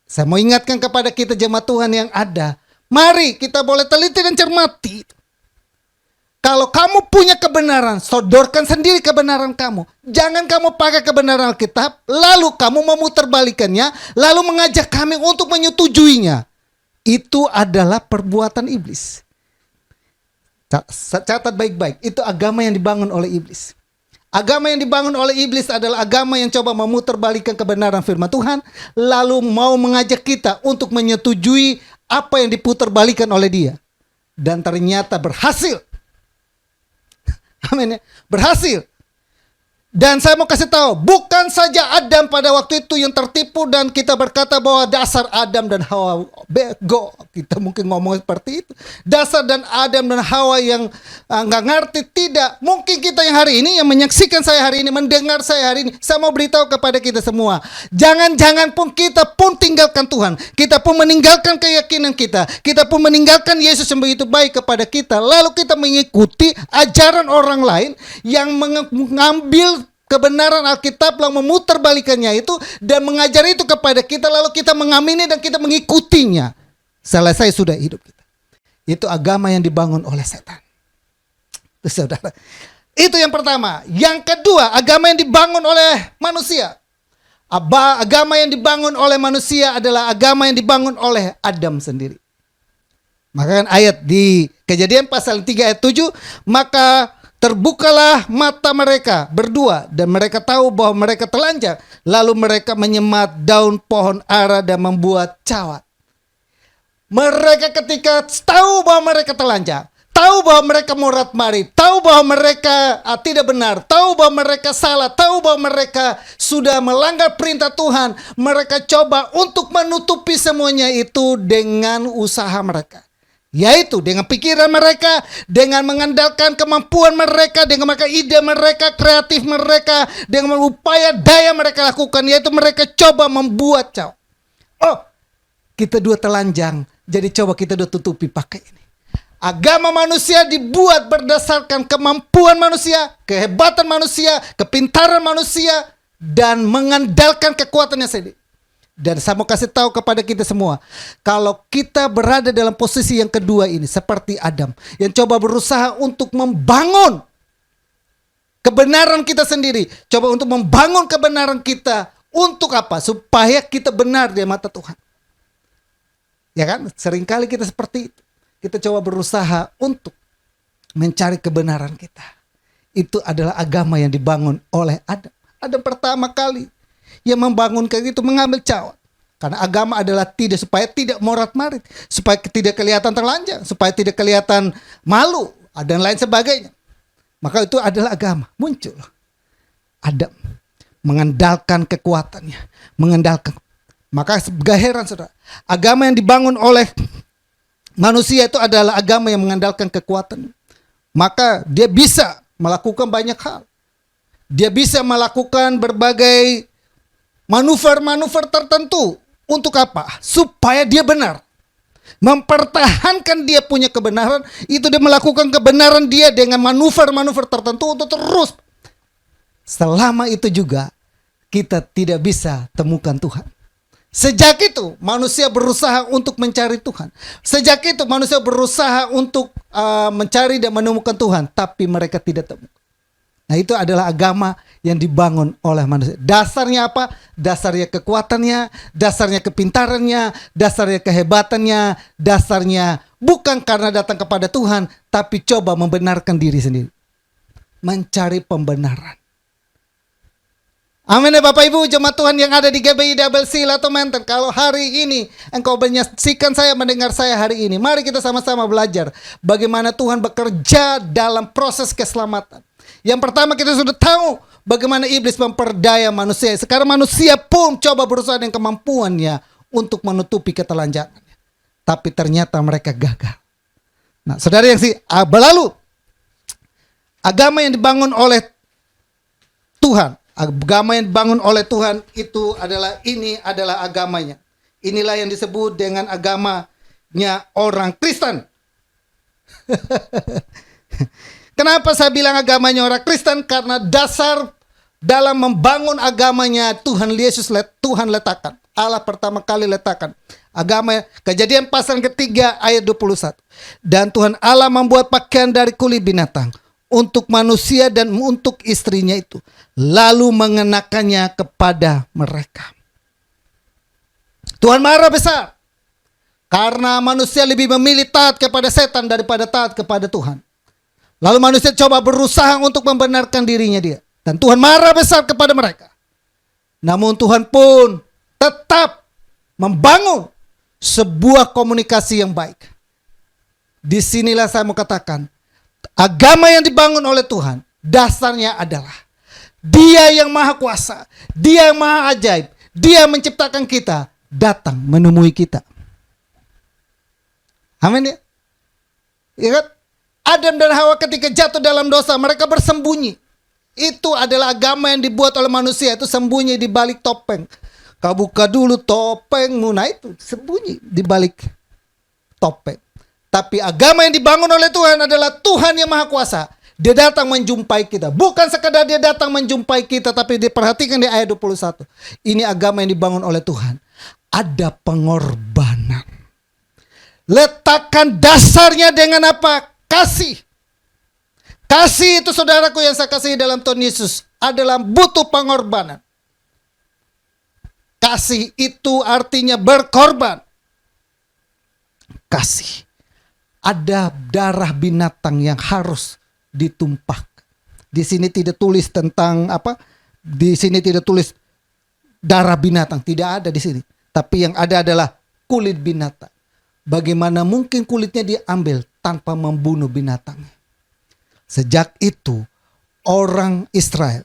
Saya mau ingatkan kepada kita jemaat Tuhan yang ada, mari kita boleh teliti dan cermati. Kalau kamu punya kebenaran, sodorkan sendiri kebenaran kamu. Jangan kamu pakai kebenaran Alkitab, lalu kamu memutarbalikannya, lalu mengajak kami untuk menyetujuinya. Itu adalah perbuatan iblis. Catat baik-baik, itu agama yang dibangun oleh iblis. Agama yang dibangun oleh iblis adalah agama yang coba memutarbalikkan kebenaran firman Tuhan, lalu mau mengajak kita untuk menyetujui apa yang diputarbalikkan oleh dia. Dan ternyata berhasil. Amin ya. Berhasil. Dan saya mau kasih tahu, bukan saja Adam pada waktu itu yang tertipu dan kita berkata bahwa dasar Adam dan Hawa bego. Kita mungkin ngomong seperti itu. Dasar dan Adam dan Hawa yang nggak ngerti, tidak. Mungkin kita yang hari ini, yang menyaksikan saya hari ini, mendengar saya hari ini, saya mau beritahu kepada kita semua. Jangan-jangan pun kita pun tinggalkan Tuhan. Kita pun meninggalkan keyakinan kita. Kita pun meninggalkan Yesus yang begitu baik kepada kita. Lalu kita mengikuti ajaran orang lain yang mengambil kebenaran Alkitab lalu memutarbalikannya itu dan mengajar itu kepada kita, lalu kita mengamini dan kita mengikutinya. Selesai sudah hidup kita. Itu agama yang dibangun oleh setan. Itu saudara. Itu yang pertama. Yang kedua, agama yang dibangun oleh manusia. Agama yang dibangun oleh manusia adalah agama yang dibangun oleh Adam sendiri. Maka kan ayat di Kejadian pasal 3 ayat 7, maka terbukalah mata mereka berdua dan mereka tahu bahwa mereka telanjang. Lalu mereka menyemat daun pohon ara dan membuat cawat. Mereka ketika tahu bahwa mereka telanjang, tahu bahwa mereka morat-marit, tahu bahwa mereka tidak benar, tahu bahwa mereka salah, tahu bahwa mereka sudah melanggar perintah Tuhan. Mereka coba untuk menutupi semuanya itu dengan usaha mereka. Yaitu dengan pikiran mereka, dengan mengandalkan kemampuan mereka, dengan mereka ide mereka, kreatif mereka, dengan upaya daya mereka lakukan, yaitu mereka coba membuat kita dua telanjang, jadi coba kita dua tutupi pakai ini. Agama manusia dibuat berdasarkan kemampuan manusia, kehebatan manusia, kepintaran manusia, dan mengandalkan kekuatannya sendiri. Dan saya mau kasih tahu kepada kita semua, kalau kita berada dalam posisi yang kedua ini, seperti Adam, yang coba berusaha untuk membangun kebenaran kita sendiri, coba untuk membangun kebenaran kita, untuk apa? Supaya kita benar di mata Tuhan. Ya kan? Seringkali kita seperti itu. Kita coba berusaha untuk mencari kebenaran kita. Itu adalah agama yang dibangun oleh Adam. Adam pertama kali yang membangunkan itu mengambil cawan. Karena agama adalah supaya tidak morat-marit, supaya tidak kelihatan telanjang, supaya tidak kelihatan malu, dan lain sebagainya. Maka itu adalah agama. Muncul Adam mengandalkan kekuatannya, maka gak heran saudara, agama yang dibangun oleh manusia itu adalah agama yang mengandalkan kekuatan. Maka dia bisa melakukan banyak hal. Dia bisa melakukan berbagai manuver-manuver tertentu. Untuk apa? Supaya dia benar. Mempertahankan dia punya kebenaran. Itu dia melakukan kebenaran dia dengan manuver-manuver tertentu untuk terus. Selama itu juga kita tidak bisa temukan Tuhan. Sejak itu manusia berusaha untuk mencari Tuhan. Sejak itu manusia berusaha untuk mencari dan menemukan Tuhan. Tapi mereka tidak temukan. Nah, itu adalah agama yang dibangun oleh manusia. Dasarnya apa? Dasarnya kekuatannya, dasarnya kepintarannya, dasarnya kehebatannya, dasarnya bukan karena datang kepada Tuhan, tapi coba membenarkan diri sendiri. Mencari pembenaran. Amin ya Bapak Ibu jemaat Tuhan yang ada di GBI Double Seal atau Menten. Kalau hari ini engkau menyaksikan saya, mendengar saya hari ini, mari kita sama-sama belajar bagaimana Tuhan bekerja dalam proses keselamatan. Yang pertama kita sudah tahu bagaimana iblis memperdaya manusia. Sekarang manusia pun coba berusaha dengan kemampuannya untuk menutupi ketelanjangannya. Tapi ternyata mereka gagal. Nah saudara yang berlalu, agama yang dibangun oleh Tuhan, agama yang dibangun oleh Tuhan itu ini adalah agamanya. Inilah yang disebut dengan agamanya orang Kristen. Kenapa saya bilang agamanya orang Kristen? Karena dasar dalam membangun agamanya Tuhan Yesus Tuhan letakkan. Allah pertama kali letakkan agama. Kejadian pasal ketiga ayat 21. Dan Tuhan Allah membuat pakaian dari kulit binatang untuk manusia dan untuk istrinya itu, lalu mengenakannya kepada mereka. Tuhan marah besar karena manusia lebih memilih taat kepada setan daripada taat kepada Tuhan. Lalu manusia coba berusaha untuk membenarkan dirinya dia. Dan Tuhan marah besar kepada mereka. Namun Tuhan pun tetap membangun sebuah komunikasi yang baik. Disinilah saya mau katakan, agama yang dibangun oleh Tuhan, dasarnya adalah Dia yang maha kuasa, Dia yang maha ajaib, Dia yang menciptakan kita, datang menemui kita. Amin ya? Ya kan? Adam dan Hawa ketika jatuh dalam dosa, mereka bersembunyi. Itu adalah agama yang dibuat oleh manusia, itu sembunyi di balik topeng. Kau buka dulu topengmu, nah itu sembunyi di balik topeng. Tapi agama yang dibangun oleh Tuhan adalah Tuhan yang maha kuasa. Dia datang menjumpai kita. Bukan sekadar dia datang menjumpai kita, tapi diperhatikan di ayat 21. Ini agama yang dibangun oleh Tuhan. Ada pengorbanan. Letakkan dasarnya dengan apa? Kasih. Kasih itu saudaraku yang saya kasih dalam Tuhan Yesus adalah butuh pengorbanan. Kasih itu artinya berkorban. Kasih. Ada darah binatang yang harus ditumpahkan. Di sini tidak tulis tentang apa? Di sini tidak tulis darah binatang, tidak ada di sini. Tapi yang ada adalah kulit binatang. bagaimana mungkin kulitnya diambil tanpa membunuh binatangnya? Sejak itu orang Israel,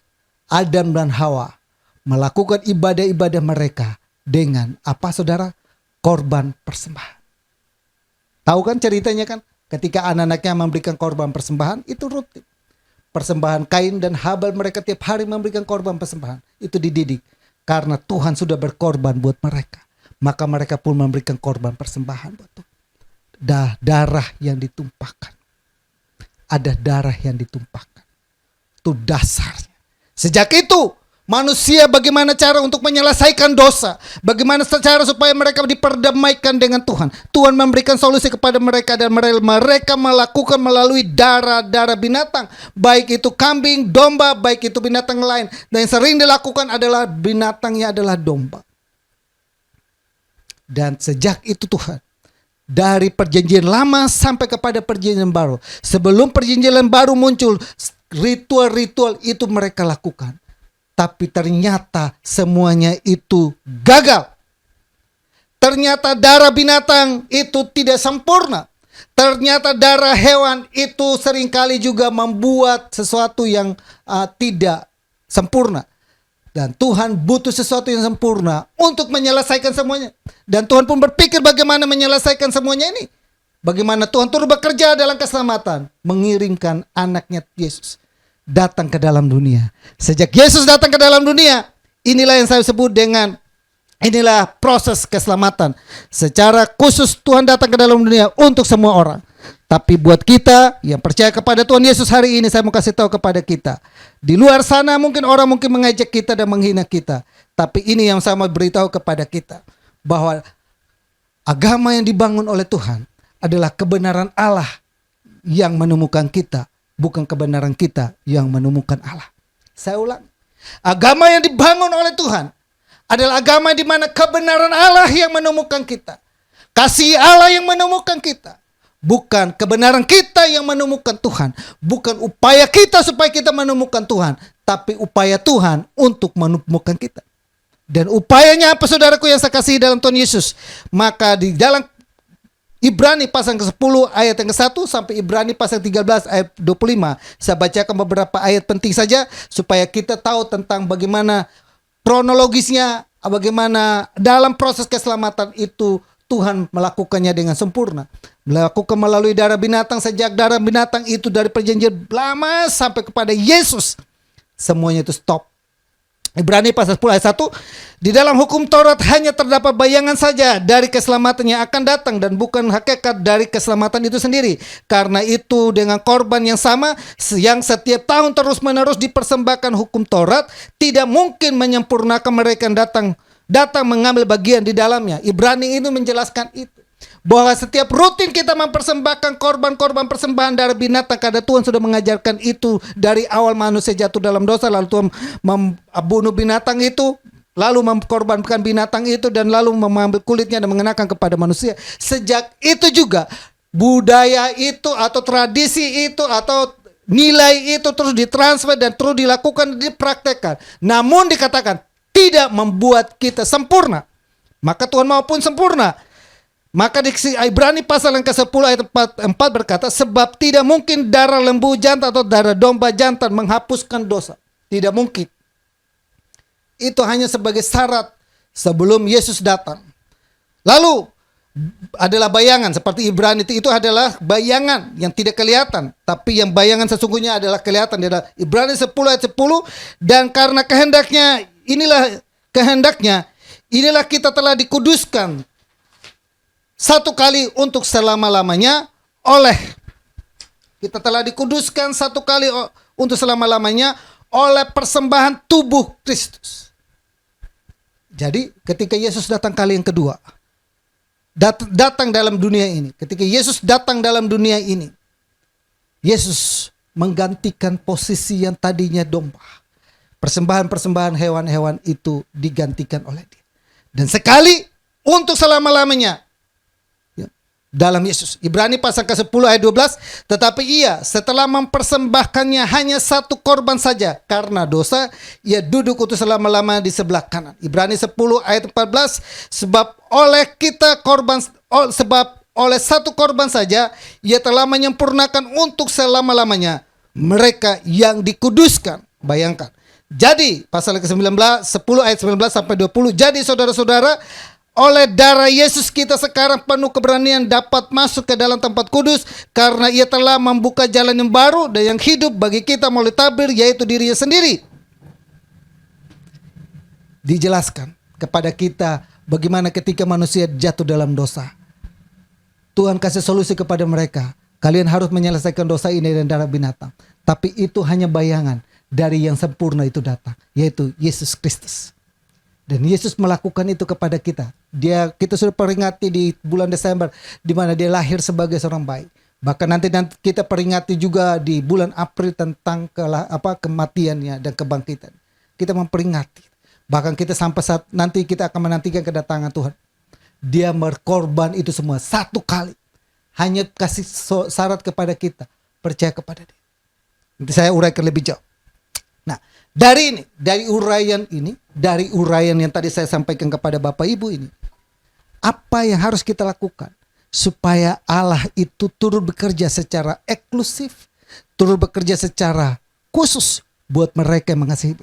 Adam dan Hawa, melakukan ibadah-ibadah mereka dengan apa saudara? Korban persembahan. Tahu kan ceritanya kan? Ketika anak-anaknya memberikan korban persembahan, itu rutin. Persembahan Kain dan Habel, mereka tiap hari memberikan korban persembahan. Itu dididik. Karena Tuhan sudah berkorban buat mereka. Maka mereka pun memberikan korban persembahan buat Tuhan. Darah yang ditumpahkan. Ada darah yang ditumpahkan. Itu dasarnya. Sejak itu manusia bagaimana cara untuk menyelesaikan dosa. Bagaimana cara supaya mereka diperdamaikan dengan Tuhan. Tuhan memberikan solusi kepada mereka. Dan mereka melakukan melalui darah-darah binatang. Baik itu kambing, domba, baik itu binatang lain. Dan yang sering dilakukan adalah binatangnya adalah domba. Dan sejak itu Tuhan, dari perjanjian lama sampai kepada perjanjian baru, sebelum perjanjian baru muncul, ritual-ritual itu mereka lakukan. Tapi ternyata semuanya itu gagal. Ternyata darah binatang itu tidak sempurna. Ternyata darah hewan itu seringkali juga membuat sesuatu yang tidak sempurna. Dan Tuhan butuh sesuatu yang sempurna untuk menyelesaikan semuanya. Dan Tuhan pun berpikir bagaimana menyelesaikan semuanya ini. Bagaimana Tuhan turut bekerja dalam keselamatan. Mengirimkan anaknya Yesus datang ke dalam dunia. Sejak Yesus datang ke dalam dunia, inilah yang saya sebut dengan inilah proses keselamatan. Secara khusus Tuhan datang ke dalam dunia untuk semua orang. Tapi buat kita yang percaya kepada Tuhan Yesus hari ini, saya mau kasih tahu kepada kita. Di luar sana mungkin orang mengejek kita dan menghina kita. Tapi ini yang saya mau beritahu kepada kita. Bahwa agama yang dibangun oleh Tuhan adalah kebenaran Allah yang menemukan kita. Bukan kebenaran kita yang menemukan Allah. Saya ulang. Agama yang dibangun oleh Tuhan adalah agama di mana kebenaran Allah yang menemukan kita. Kasih Allah yang menemukan kita. Bukan kebenaran kita yang menemukan Tuhan. Bukan upaya kita supaya kita menemukan Tuhan. Tapi upaya Tuhan untuk menemukan kita. Dan upayanya apa saudaraku yang saya kasih dalam Tuhan Yesus? Maka di dalam Ibrani pasal ke-10 ayat yang ke-1 sampai Ibrani pasal 13 ayat 25. Saya bacakan beberapa ayat penting saja supaya kita tahu tentang bagaimana kronologisnya, bagaimana dalam proses keselamatan itu Tuhan melakukannya dengan sempurna. Melakukan melalui darah binatang, sejak darah binatang itu dari perjanjian lama sampai kepada Yesus. Semuanya itu stop. Ibrani pasal 10 ayat 1. Di dalam hukum Taurat hanya terdapat bayangan saja dari keselamatan yang akan datang dan bukan hakikat dari keselamatan itu sendiri. Karena itu dengan korban yang sama yang setiap tahun terus-menerus dipersembahkan hukum Taurat tidak mungkin menyempurnakan mereka yang datang mengambil bagian di dalamnya. Ibrani itu menjelaskan itu. Bahwa setiap rutin kita mempersembahkan korban-korban persembahan darah binatang, karena Tuhan sudah mengajarkan itu dari awal manusia jatuh dalam dosa. Lalu Tuhan membunuh binatang itu, lalu memkorbankan binatang itu, dan lalu mengambil kulitnya dan mengenakan kepada manusia. Sejak itu juga budaya itu atau tradisi itu atau nilai itu terus ditransfer dan terus dilakukan, dipraktekkan. Namun dikatakan tidak membuat kita sempurna. Maka Tuhan maupun sempurna. Maka di Ibrani pasal yang ke-10 ayat 4 berkata, sebab tidak mungkin darah lembu jantan atau darah domba jantan menghapuskan dosa. Tidak mungkin. Itu hanya sebagai syarat sebelum Yesus datang. Lalu adalah bayangan, seperti Ibrani itu adalah bayangan yang tidak kelihatan, tapi yang bayangan sesungguhnya adalah kelihatan. Adalah Ibrani 10 ayat 10. Dan karena inilah kita telah dikuduskan satu kali untuk selama-lamanya oleh oleh persembahan tubuh Kristus. Jadi ketika Yesus datang kali yang kedua, datang dalam dunia ini, ketika Yesus datang dalam dunia ini, Yesus menggantikan posisi yang tadinya domba. Persembahan-persembahan hewan-hewan itu digantikan oleh Dia. Dan sekali untuk selama-lamanya dalam Yesus. Ibrani pasal ke-10 ayat 12. Tetapi ia setelah mempersembahkannya hanya satu korban saja karena dosa, ia duduk untuk selama-lama di sebelah kanan. Ibrani 10 ayat 14. Sebab oleh satu korban saja, ia telah menyempurnakan untuk selama-lamanya mereka yang dikuduskan. Bayangkan. Jadi pasal ke-19, 10 ayat 19 sampai 20. Jadi saudara-saudara, oleh darah Yesus kita sekarang penuh keberanian dapat masuk ke dalam tempat kudus, karena ia telah membuka jalan yang baru dan yang hidup bagi kita melalui tabir, yaitu dirinya sendiri. Dijelaskan kepada kita bagaimana ketika manusia jatuh dalam dosa. Tuhan kasih solusi kepada mereka. Kalian harus menyelesaikan dosa ini dengan darah binatang. Tapi itu hanya bayangan dari yang sempurna itu datang, yaitu Yesus Kristus. Dan Yesus melakukan itu kepada kita. Kita sudah peringati di bulan Desember, di mana dia lahir sebagai seorang bayi. Bahkan nanti kita peringati juga di bulan April tentang kematiannya dan kebangkitan. Kita memperingati. Bahkan kita sampai saat nanti kita akan menantikan kedatangan Tuhan. Dia berkorban itu semua satu kali. Hanya kasih syarat kepada kita, percaya kepada dia. Nanti saya uraikan lebih jauh. Nah, dari uraian yang tadi saya sampaikan kepada Bapak Ibu ini, apa yang harus kita lakukan supaya Allah itu turut bekerja secara eksklusif, turut bekerja secara khusus buat mereka yang mengasihi.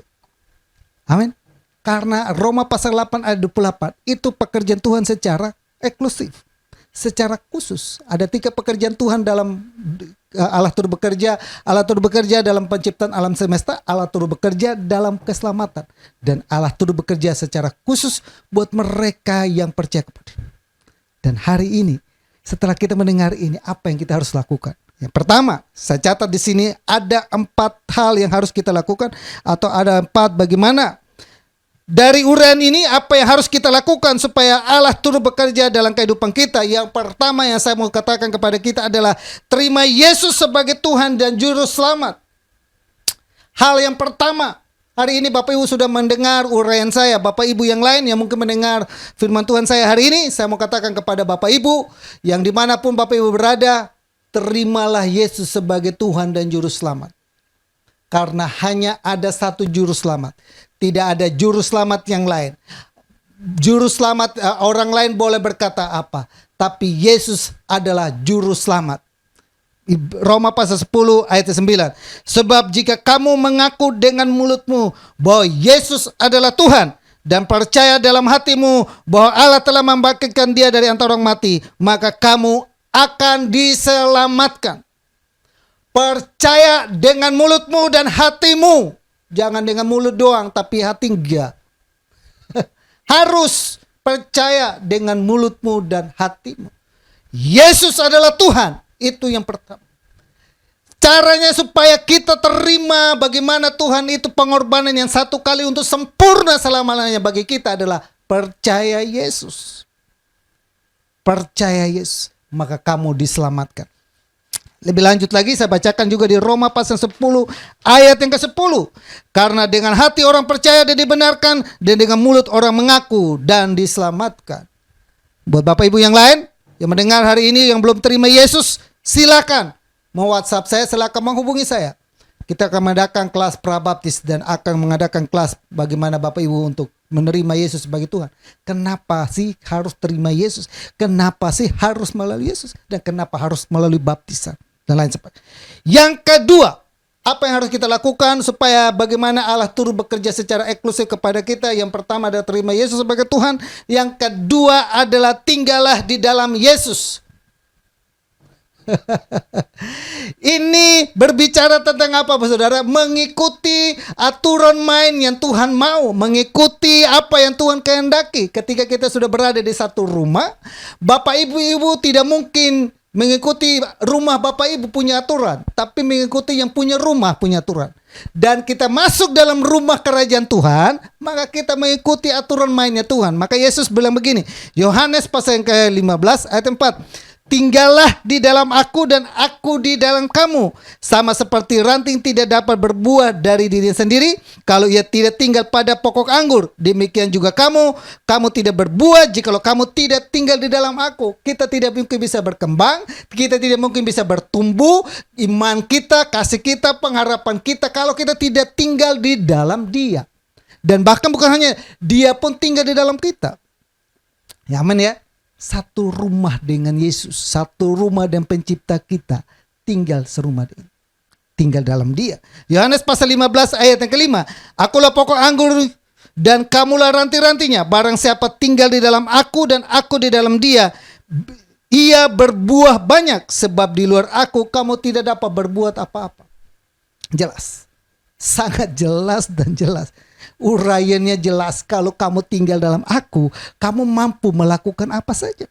Amin. Karena Roma pasal 8 ayat 28 itu pekerjaan Tuhan secara eksklusif, secara khusus. Ada 3 pekerjaan Tuhan dalam Allah turut bekerja dalam penciptaan alam semesta, Allah turut bekerja dalam keselamatan, dan Allah turut bekerja secara khusus buat mereka yang percaya kepada Dia. Dan hari ini setelah kita mendengar ini, apa yang kita harus lakukan? Yang pertama, saya catat di sini ada 4 hal yang harus kita lakukan, atau ada 4 bagaimana. Dari uraian ini apa yang harus kita lakukan supaya Allah turut bekerja dalam kehidupan kita? Yang pertama yang saya mau katakan kepada kita adalah terima Yesus sebagai Tuhan dan Juru Selamat. Hal yang pertama, hari ini Bapak Ibu sudah mendengar uraian saya. Bapak Ibu yang lain yang mungkin mendengar firman Tuhan saya hari ini, saya mau katakan kepada Bapak Ibu yang dimanapun Bapak Ibu berada, terimalah Yesus sebagai Tuhan dan Juru Selamat. Karena hanya ada satu Juru Selamat. Tidak ada Juru Selamat yang lain. Juru Selamat, orang lain boleh berkata apa, tapi Yesus adalah Juru Selamat. Roma pasal 10 ayat 9. Sebab jika kamu mengaku dengan mulutmu bahwa Yesus adalah Tuhan, dan percaya dalam hatimu bahwa Allah telah membangkitkan Dia dari antara orang mati, maka kamu akan diselamatkan. Percaya dengan mulutmu dan hatimu. Jangan dengan mulut doang, tapi hati enggak. Harus percaya dengan mulutmu dan hatimu. Yesus adalah Tuhan. Itu yang pertama. Caranya supaya kita terima bagaimana Tuhan itu pengorbanan yang satu kali untuk sempurna selama-lamanya bagi kita adalah percaya Yesus. Percaya Yesus, maka kamu diselamatkan. Lebih lanjut lagi saya bacakan juga di Roma pasal 10 ayat yang ke-10. Karena dengan hati orang percaya dan dibenarkan, dan dengan mulut orang mengaku dan diselamatkan. Buat Bapak Ibu yang lain yang mendengar hari ini yang belum terima Yesus, silakan mau WhatsApp saya, silakan menghubungi saya. Kita akan mengadakan kelas prabaptis dan akan mengadakan kelas bagaimana Bapak Ibu untuk menerima Yesus sebagai Tuhan. Kenapa sih harus terima Yesus? Kenapa sih harus melalui Yesus? Dan kenapa harus melalui baptisan? Dan lain sebagainya. Yang kedua, apa yang harus kita lakukan supaya bagaimana Allah turut bekerja secara eksklusif kepada kita? Yang pertama adalah terima Yesus sebagai Tuhan. Yang kedua adalah tinggallah di dalam Yesus. Ini berbicara tentang apa, saudara? Mengikuti aturan main yang Tuhan mau, mengikuti apa yang Tuhan kehendaki. Ketika kita sudah berada di satu rumah, Bapak Ibu tidak mungkin mengikuti rumah Bapak Ibu punya aturan, tapi mengikuti yang punya rumah punya aturan. Dan kita masuk dalam rumah kerajaan Tuhan, maka kita mengikuti aturan mainnya Tuhan. Maka Yesus bilang begini, Yohanes pasal yang ke-15 ayat 4. Tinggallah di dalam aku dan aku di dalam kamu. Sama seperti ranting tidak dapat berbuah dari dirinya sendiri kalau ia tidak tinggal pada pokok anggur. Demikian juga kamu tidak berbuah jikalau kamu tidak tinggal di dalam aku. Kita tidak mungkin bisa berkembang, kita tidak mungkin bisa bertumbuh, iman kita, kasih kita, pengharapan kita kalau kita tidak tinggal di dalam Dia. Dan bahkan bukan hanya Dia pun tinggal di dalam kita. Ya, amin ya. satu rumah dengan Yesus, satu rumah dan pencipta kita, tinggal serumah dengan, tinggal dalam Dia. Yohanes pasal 15 ayat yang kelima, akulah pokok anggur dan kamulah ranti-rantinya. Barang siapa tinggal di dalam aku dan aku di dalam dia, ia berbuah banyak, sebab di luar aku kamu tidak dapat berbuat apa-apa. Jelas, sangat jelas dan jelas. Uraiannya jelas, kalau kamu tinggal dalam aku, kamu mampu melakukan apa saja.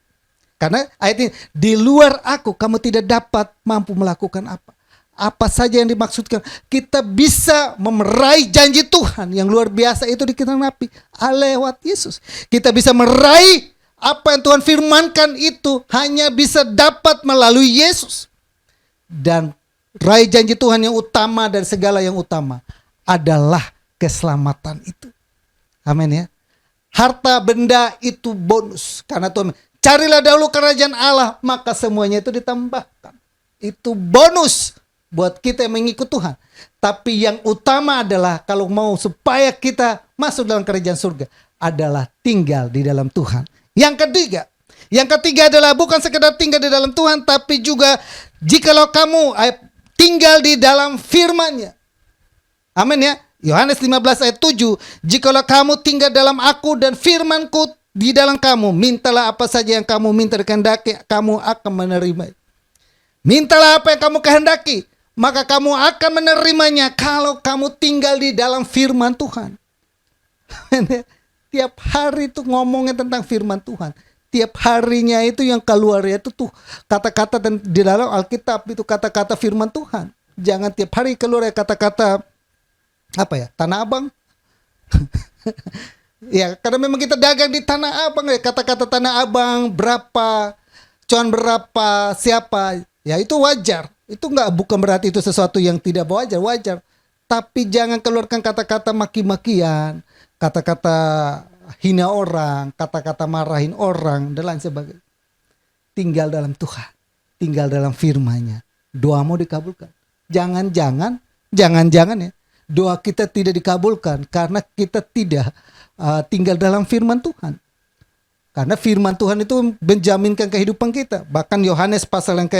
Karena ayat ini, di luar aku kamu tidak dapat mampu melakukan apa. Apa saja yang dimaksudkan, kita bisa meraih janji Tuhan yang luar biasa itu dikenapi lewat Yesus. Kita bisa meraih apa yang Tuhan firmankan itu hanya bisa dapat melalui Yesus. Dan raih janji Tuhan yang utama dan segala yang utama adalah keselamatan itu. Amin ya. Harta benda itu bonus. Karena Tuhan, carilah dahulu kerajaan Allah, maka semuanya itu ditambahkan. Itu bonus buat kita yang mengikut Tuhan. Tapi yang utama adalah kalau mau supaya kita masuk dalam kerajaan surga adalah tinggal di dalam Tuhan. Yang ketiga adalah bukan sekedar tinggal di dalam Tuhan, tapi juga jikalau kamu tinggal di dalam firman-Nya. Amin ya. Yohanes 15 ayat 7, jikalau kamu tinggal dalam aku dan firman-Ku di dalam kamu, mintalah apa saja yang kamu minta kehendaki, kamu akan menerima. Mintalah apa yang kamu kehendaki, maka kamu akan menerimanya kalau kamu tinggal di dalam firman Tuhan. Tiap hari itu ngomongnya tentang firman Tuhan. Tiap harinya itu yang keluar itu tuh kata-kata dan di dalam Alkitab itu kata-kata firman Tuhan. Jangan tiap hari keluar kata-kata apa ya, Tanah Abang. Ya, karena memang kita dagang di Tanah Abang ya, kata-kata Tanah Abang berapa, cuan berapa, siapa, ya itu wajar. Itu bukan berarti itu sesuatu yang tidak wajar. Tapi jangan keluarkan kata-kata maki-makian, kata-kata hina orang, kata-kata marahin orang dan lain sebagainya. Tinggal dalam Tuhan, tinggal dalam firman-Nya, doamu dikabulkan. Jangan-jangan ya, doa kita tidak dikabulkan karena kita tidak tinggal dalam firman Tuhan. Karena firman Tuhan itu menjaminkan kehidupan kita. Bahkan Yohanes pasal yang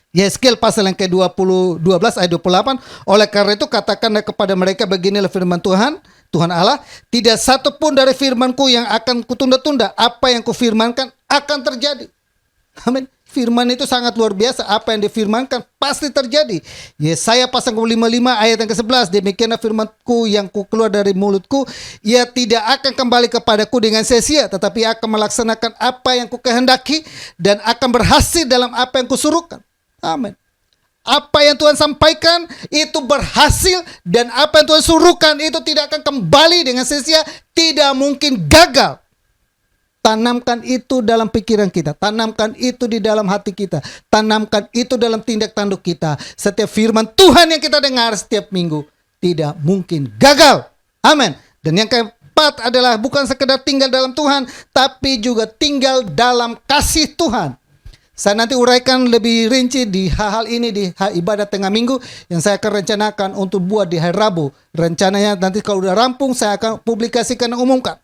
Yeskel pasal yang ke-12 ayat 28, oleh karena itu katakanlah kepada mereka, beginilah firman Tuhan Allah, tidak satu pun dari firman-Ku yang akan kutunda-tunda, apa yang kufirmankan akan terjadi. Amin. Firman itu sangat luar biasa, apa yang difirmankan pasti terjadi. Yesaya pasal 55 ayat yang ke-11, demikianlah firman-Ku yang ku keluar dari mulutku, ia tidak akan kembali kepadaku dengan sia-sia, tetapi akan melaksanakan apa yang ku kehendaki dan akan berhasil dalam apa yang kusuruhkan. Amin. Apa yang Tuhan sampaikan itu berhasil, dan apa yang Tuhan suruhkan itu tidak akan kembali dengan sia-sia, tidak mungkin gagal. Tanamkan itu dalam pikiran kita, tanamkan itu di dalam hati kita, tanamkan itu dalam tindak tanduk kita. Setiap firman Tuhan yang kita dengar setiap minggu tidak mungkin gagal. Amin. Dan yang keempat adalah bukan sekedar tinggal dalam Tuhan, tapi juga tinggal dalam kasih Tuhan. Saya nanti uraikan lebih rinci di hal-hal ini di ibadah tengah minggu yang saya akan rencanakan untuk buat di hari Rabu. Rencananya nanti kalau udah rampung saya akan publikasikan dan umumkan.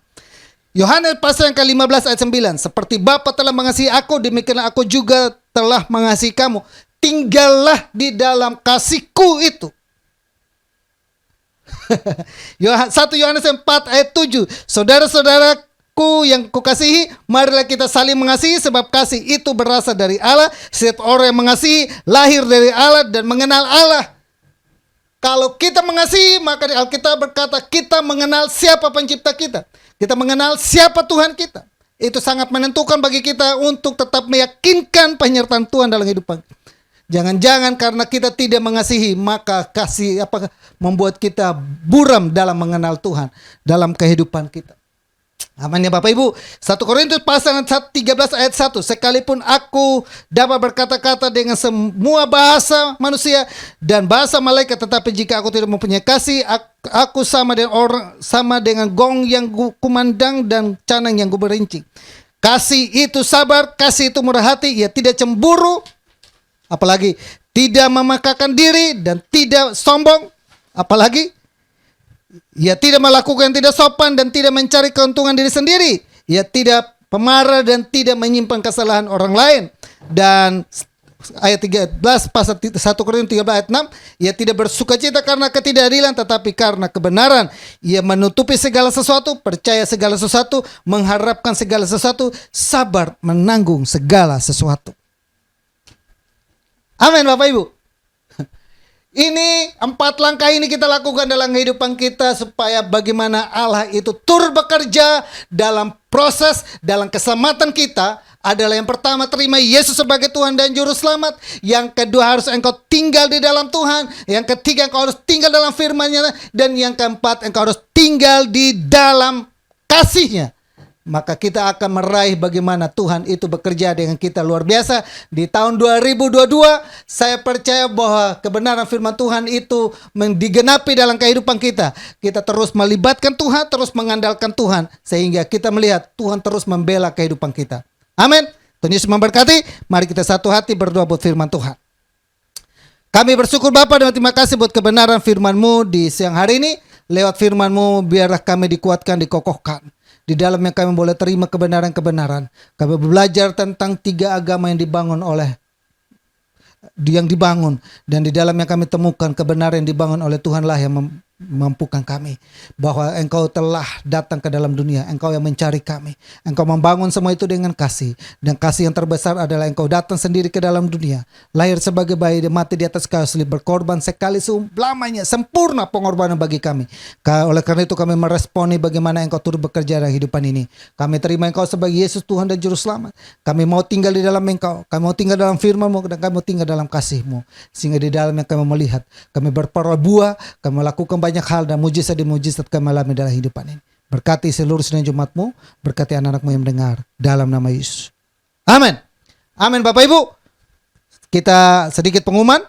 Yohanes pasal yang ke-15 ayat 9. Seperti Bapa telah mengasihi aku, demikianlah aku juga telah mengasihi kamu. Tinggallah di dalam kasih-Ku itu. 1 Yohanes 4 ayat 7. Saudara-saudaraku yang kukasihi, marilah kita saling mengasihi, sebab kasih itu berasal dari Allah. Setiap orang yang mengasihi lahir dari Allah dan mengenal Allah. Kalau kita mengasihi, maka di Alkitab berkata kita mengenal siapa pencipta kita. Kita mengenal siapa Tuhan kita. Itu sangat menentukan bagi kita untuk tetap meyakinkan penyertaan Tuhan dalam kehidupan. Jangan-jangan karena kita tidak mengasihi, maka kasih membuat kita buram dalam mengenal Tuhan dalam kehidupan kita. Amin ya Bapak Ibu. 1 Korintus pasal 13 ayat 1. Sekalipun aku dapat berkata-kata dengan semua bahasa manusia dan bahasa malaikat, tetapi jika aku tidak mempunyai kasih, aku sama dengan gong yang kumandang dan canang yang kuberincing. Kasih itu sabar, kasih itu murah hati, ia tidak cemburu, apalagi tidak memakakan diri dan tidak sombong, apalagi ia tidak melakukan yang tidak sopan dan tidak mencari keuntungan diri sendiri. Ia tidak pemarah dan tidak menyimpan kesalahan orang lain. Dan ayat 13 pasal 1 Korintus 13 ayat 6, ia tidak bersukacita karena ketidakadilan tetapi karena kebenaran. Ia menutupi segala sesuatu, percaya segala sesuatu, mengharapkan segala sesuatu, sabar menanggung segala sesuatu. Amin Bapak Ibu. Ini 4 langkah ini kita lakukan dalam kehidupan kita supaya bagaimana Allah itu turut bekerja dalam proses, dalam keselamatan kita. Adalah yang pertama, terima Yesus sebagai Tuhan dan Juru Selamat. Yang kedua, harus engkau tinggal di dalam Tuhan. Yang ketiga, engkau harus tinggal dalam firman-Nya. Dan yang keempat, engkau harus tinggal di dalam kasih-Nya. Maka kita akan meraih bagaimana Tuhan itu bekerja dengan kita luar biasa. Di tahun 2022, saya percaya bahwa kebenaran firman Tuhan itu digenapi dalam kehidupan kita. Kita terus melibatkan Tuhan, terus mengandalkan Tuhan. Sehingga kita melihat Tuhan terus membela kehidupan kita. Amin. Tuhan Yesus memberkati. Mari kita satu hati berdoa buat firman Tuhan. Kami bersyukur Bapa dan terima kasih buat kebenaran firman-Mu di siang hari ini. Lewat firman-Mu biarlah kami dikuatkan, dikokohkan. Di dalamnya kami boleh terima kebenaran-kebenaran. Kami belajar tentang 3 agama yang dibangun. Dan di dalamnya kami temukan kebenaran yang dibangun oleh Tuhanlah yang mampukan kami. Bahwa Engkau telah datang ke dalam dunia. Engkau yang mencari kami. Engkau membangun semua itu dengan kasih. Dan kasih yang terbesar adalah Engkau datang sendiri ke dalam dunia. Lahir sebagai bayi dan mati di atas kayu salib. Berkorban sekali selamanya. Sempurna pengorbanan bagi kami. Oleh karena itu kami meresponi bagaimana Engkau turut bekerja dalam kehidupan ini. Kami terima Engkau sebagai Yesus Tuhan dan Juru Selamat. Kami mau tinggal di dalam Engkau. Kami mau tinggal dalam firman-Mu. Dan kami mau tinggal dalam kasih-Mu. Sehingga di dalamnya kami melihat. Kami berperoleh buah. Kami melakukan banyak hal dan mujizat kami alami dalam hidupan ini. Berkati seluruh sidang Jumat-Mu, berkati anak-anak-Mu yang mendengar dalam nama Yesus. Amin. Amin Bapak Ibu. Kita sedikit pengumuman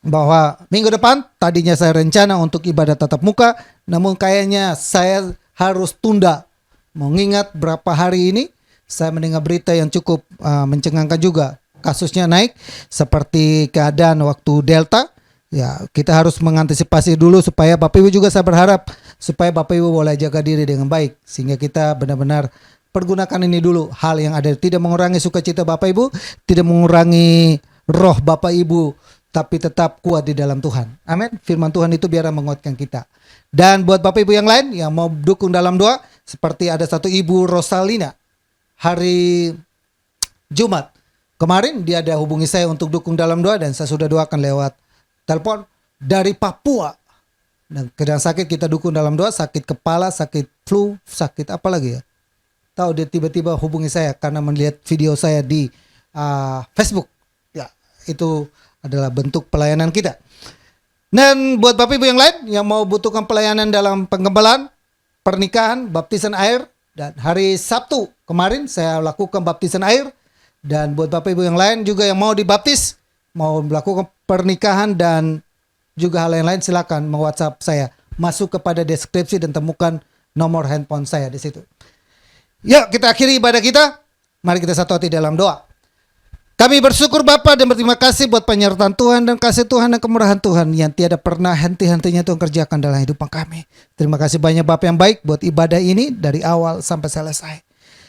bahwa minggu depan tadinya saya rencana untuk ibadah tatap muka, namun kayaknya saya harus tunda. Mengingat berapa hari ini saya mendengar berita yang cukup mencengangkan juga. Kasusnya naik seperti keadaan waktu Delta. Ya, kita harus mengantisipasi dulu supaya Bapak Ibu juga saya berharap supaya Bapak Ibu boleh jaga diri dengan baik sehingga kita benar-benar pergunakan ini dulu hal yang ada, tidak mengurangi sukacita Bapak Ibu, tidak mengurangi roh Bapak Ibu, tapi tetap kuat di dalam Tuhan. Amin. Firman Tuhan itu biar menguatkan kita. Dan buat Bapak Ibu yang lain yang mau dukung dalam doa, seperti ada satu Ibu Rosalina hari Jumat kemarin dia ada hubungi saya untuk dukung dalam doa dan saya sudah doakan lewat telepon dari Papua. Dan keadaan sakit kita dukung dalam doa, sakit kepala, sakit flu, sakit apa lagi ya. Tahu dia tiba-tiba hubungi saya karena melihat video saya di Facebook. Ya, itu adalah bentuk pelayanan kita. Dan buat Bapak Ibu yang lain yang mau butuhkan pelayanan dalam penggembalaan, pernikahan, baptisan air, dan hari Sabtu kemarin saya lakukan baptisan air. Dan buat Bapak Ibu yang lain juga yang mau dibaptis, mau melakukan pernikahan dan juga hal yang lain, silakan WhatsApp saya. Masuk kepada deskripsi dan temukan nomor handphone saya di situ. Yuk kita akhiri ibadah kita. Mari kita satu hati dalam doa. Kami bersyukur Bapa dan berterima kasih buat penyertaan Tuhan dan kasih Tuhan dan kemurahan Tuhan yang tiada pernah henti-hentinya Tuhan kerjakan dalam hidupan kami. Terima kasih banyak Bapa yang baik buat ibadah ini dari awal sampai selesai.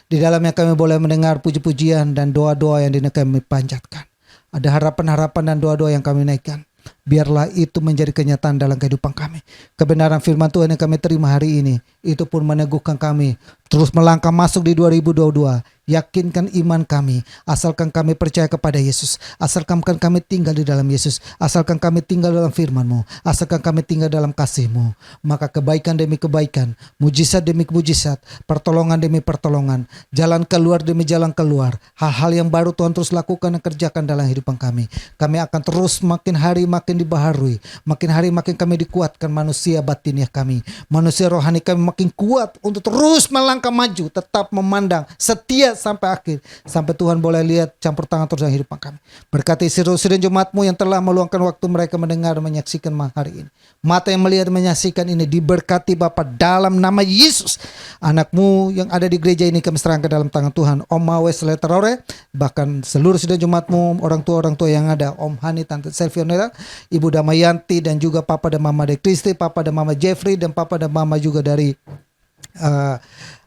Di dalamnya kami boleh mendengar puji-pujian dan doa-doa yang kami panjatkan. Ada harapan-harapan dan doa-doa yang kami naikkan. Biarlah itu menjadi kenyataan dalam kehidupan kami. Kebenaran firman Tuhan yang kami terima hari ini, itu pun meneguhkan kami terus melangkah masuk di 2022. Yakinkan iman kami, asalkan kami percaya kepada Yesus, asalkan kami tinggal di dalam Yesus, asalkan kami tinggal dalam firman-Mu, asalkan kami tinggal dalam kasih-Mu. Maka kebaikan demi kebaikan, mujizat demi mujizat, pertolongan demi pertolongan, jalan keluar demi jalan keluar, hal-hal yang baru Tuhan terus lakukan dan kerjakan dalam kehidupan kami. Kami akan terus makin hari makin dibaharui, makin hari makin kami dikuatkan manusia batinnya kami, manusia rohani kami makin kuat untuk terus melangkah maju, tetap memandang setia sampai akhir, sampai Tuhan boleh lihat campur tangan terus dalam kehidupan kami. Berkati seluruh Jumat-Mu yang telah meluangkan waktu mereka mendengar dan menyaksikan hari ini. Mata yang melihat menyaksikan ini diberkati Bapa dalam nama Yesus. Anak-Mu yang ada di gereja ini kami serahkan dalam tangan Tuhan. Om Mawes Leterore, bahkan seluruh Jumat-Mu, orang tua yang ada, Om Hani, Tante Selvionera, Ibu Damayanti, dan juga Papa dan Mama De Kristi, Papa dan Mama Jeffrey, dan Papa dan Mama juga dari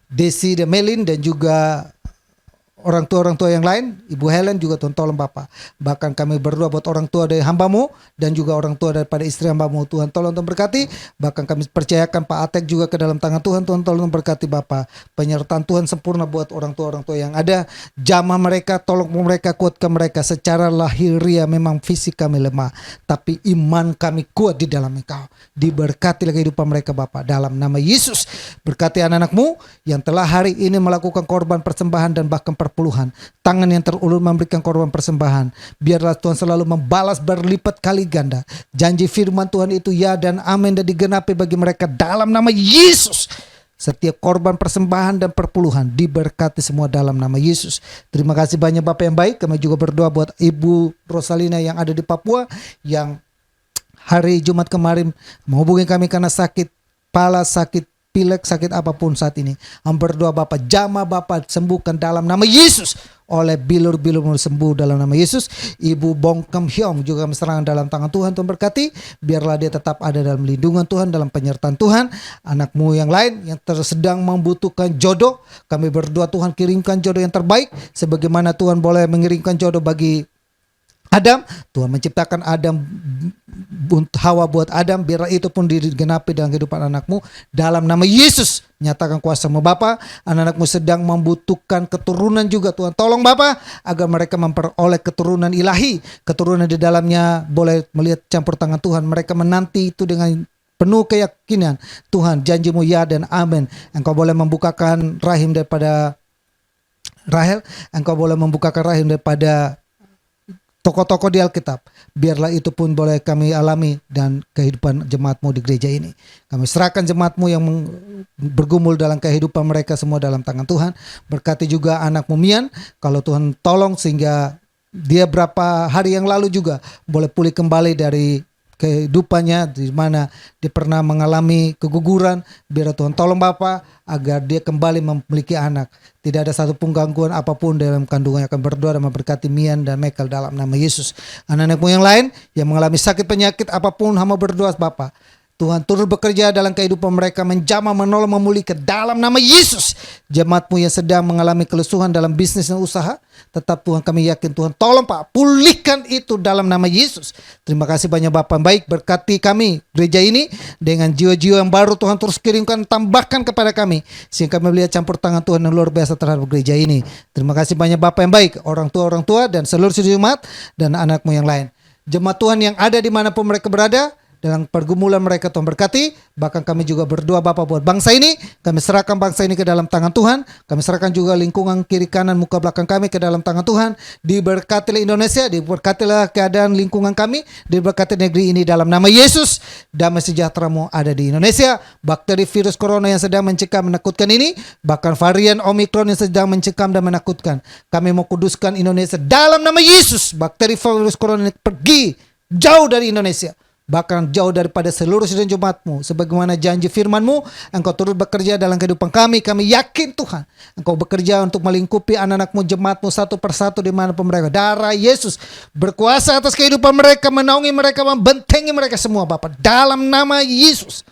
Desi dan Melin, dan juga orang tua yang lain, Ibu Helen juga Tuhan tolong Bapa. Bahkan kami berdoa buat orang tua dari hamba-Mu dan juga orang tua daripada istri hamba-Mu, Tuhan tolong Tuhan berkati. Bahkan kami percayakan Pak Atek juga ke dalam tangan Tuhan, Tuhan tolong berkati Bapa. Penyertaan Tuhan sempurna buat orang tua yang ada. Jamah mereka, tolong mereka, kuatkan mereka. Secara lahiriah memang fisik kami lemah, tapi iman kami kuat di dalam Engkau. Diberkatilah kehidupan mereka Bapa, dalam nama Yesus. Berkati anak-anak-Mu yang telah hari ini melakukan korban persembahan dan bahkan perpuluhan. Tangan yang terulur memberikan korban persembahan. Biarlah Tuhan selalu membalas berlipat kali ganda. Janji firman Tuhan itu ya dan amin dan digenapi bagi mereka dalam nama Yesus. Setiap korban persembahan dan perpuluhan diberkati semua dalam nama Yesus. Terima kasih banyak Bapak yang baik. Kami juga berdoa buat Ibu Rosalina yang ada di Papua, yang hari Jumat kemarin menghubungi kami karena sakit kepala, sakit pilek, sakit apapun saat ini. Kami berdoa Bapak, jamah Bapak sembuhkan dalam nama Yesus. Oleh bilur-bilur sembuh dalam nama Yesus. Ibu Bong Kem Hyong juga kami serahkan dalam tangan Tuhan. Tuhan berkati, biarlah dia tetap ada dalam lindungan Tuhan, dalam penyertaan Tuhan. Anak-Mu yang lain yang sedang membutuhkan jodoh, kami berdoa Tuhan kirimkan jodoh yang terbaik. Sebagaimana Tuhan boleh mengirimkan jodoh bagi Adam, Tuhan menciptakan Adam, Hawa buat Adam, biar itu pun digenapi dalam kehidupan anak-Mu dalam nama Yesus. Nyatakan kuasa-Mu Bapa. Anak-anak-Mu sedang membutuhkan keturunan juga, Tuhan tolong Bapa, agar mereka memperoleh keturunan ilahi, keturunan di dalamnya boleh melihat campur tangan Tuhan. Mereka menanti itu dengan penuh keyakinan. Tuhan, janji-Mu ya dan amin. Engkau boleh membukakan rahim daripada Rahel, Engkau boleh membukakan rahim daripada tokoh-tokoh di Alkitab. Biarlah itu pun boleh kami alami dan kehidupan jemaat-Mu di gereja ini. Kami serahkan jemaat-Mu yang bergumul dalam kehidupan mereka semua dalam tangan Tuhan. Berkati juga anak-Mu Mian, kalau Tuhan tolong sehingga dia berapa hari yang lalu juga boleh pulih kembali dari kehidupannya, di mana dia pernah mengalami keguguran. Biar Tuhan tolong Bapa agar dia kembali memiliki anak. Tidak ada satupun gangguan apapun dalam kandungannya. Akan berdoa dan memberkati Mian dan Michael dalam nama Yesus. Anak-anak-Mu yang lain yang mengalami sakit penyakit apapun, hamba berdoa Bapa, Tuhan turut bekerja dalam kehidupan mereka, menjamah, menolong, memulihkan dalam nama Yesus. Jemaat-Mu yang sedang mengalami kelusuhan dalam bisnis dan usaha, tetap Tuhan kami yakin Tuhan tolong Pak, pulihkan itu dalam nama Yesus. Terima kasih banyak Bapak baik, berkati kami gereja ini dengan jiwa-jiwa yang baru Tuhan terus kirimkan, tambahkan kepada kami sehingga kami melihat campur tangan Tuhan yang luar biasa terhadap gereja ini. Terima kasih banyak Bapak yang baik, orang tua dan seluruh jemaat dan anak-Mu yang lain. Jemaat Tuhan yang ada dimanapun mereka berada, dalam pergumulan mereka Tuhan berkati. Bahkan kami juga berdoa Bapa buat bangsa ini. Kami serahkan bangsa ini ke dalam tangan Tuhan. Kami serahkan juga lingkungan kiri kanan muka belakang kami ke dalam tangan Tuhan. Diberkatilah Indonesia, diberkatilah keadaan lingkungan kami, diberkati negeri ini dalam nama Yesus. Damai sejahtera-Mu ada di Indonesia. Bakteri virus corona yang sedang mencekam menakutkan ini, bahkan varian Omicron yang sedang mencekam dan menakutkan, kami mau kuduskan Indonesia dalam nama Yesus. Bakteri virus corona ini pergi jauh dari Indonesia, bahkan jauh daripada seluruh sidang jemaat-Mu. Sebagaimana janji firman-Mu, Engkau turut bekerja dalam kehidupan kami. Kami yakin Tuhan, Engkau bekerja untuk melingkupi anak-anak-Mu, jemaat-Mu satu persatu dimanapun mereka. Darah Yesus berkuasa atas kehidupan mereka, menaungi mereka, membentengi mereka semua Bapa, dalam nama Yesus.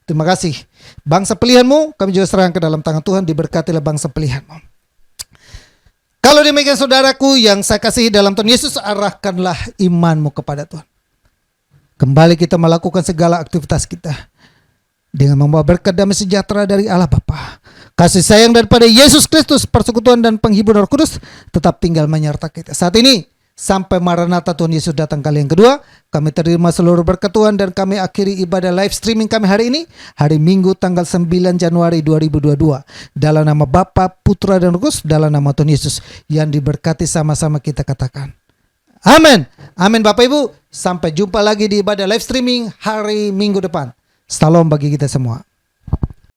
Terima kasih. Bangsa pilihan-Mu kami juga serahkan ke dalam tangan Tuhan. Diberkatilah bangsa pilihan-Mu. Kalau demikian saudaraku yang saya kasihi dalam Tuhan Yesus, arahkanlah iman-Mu kepada Tuhan. Kembali kita melakukan segala aktivitas kita dengan membawa berkat damai sejahtera dari Allah Bapa, kasih sayang daripada Yesus Kristus, persekutuan dan penghiburan Roh Kudus tetap tinggal menyertai kita saat ini sampai Maranatha Tuhan Yesus datang kali yang kedua. Kami terima seluruh berkat Tuhan dan kami akhiri ibadah live streaming kami hari ini, hari Minggu tanggal 9 Januari 2022. Dalam nama Bapa, Putra dan Roh Kudus, dalam nama Tuhan Yesus yang diberkati, sama-sama kita katakan amin. Amin Bapak Ibu. Sampai jumpa lagi di ibadah live streaming hari Minggu depan. Salam bagi kita semua.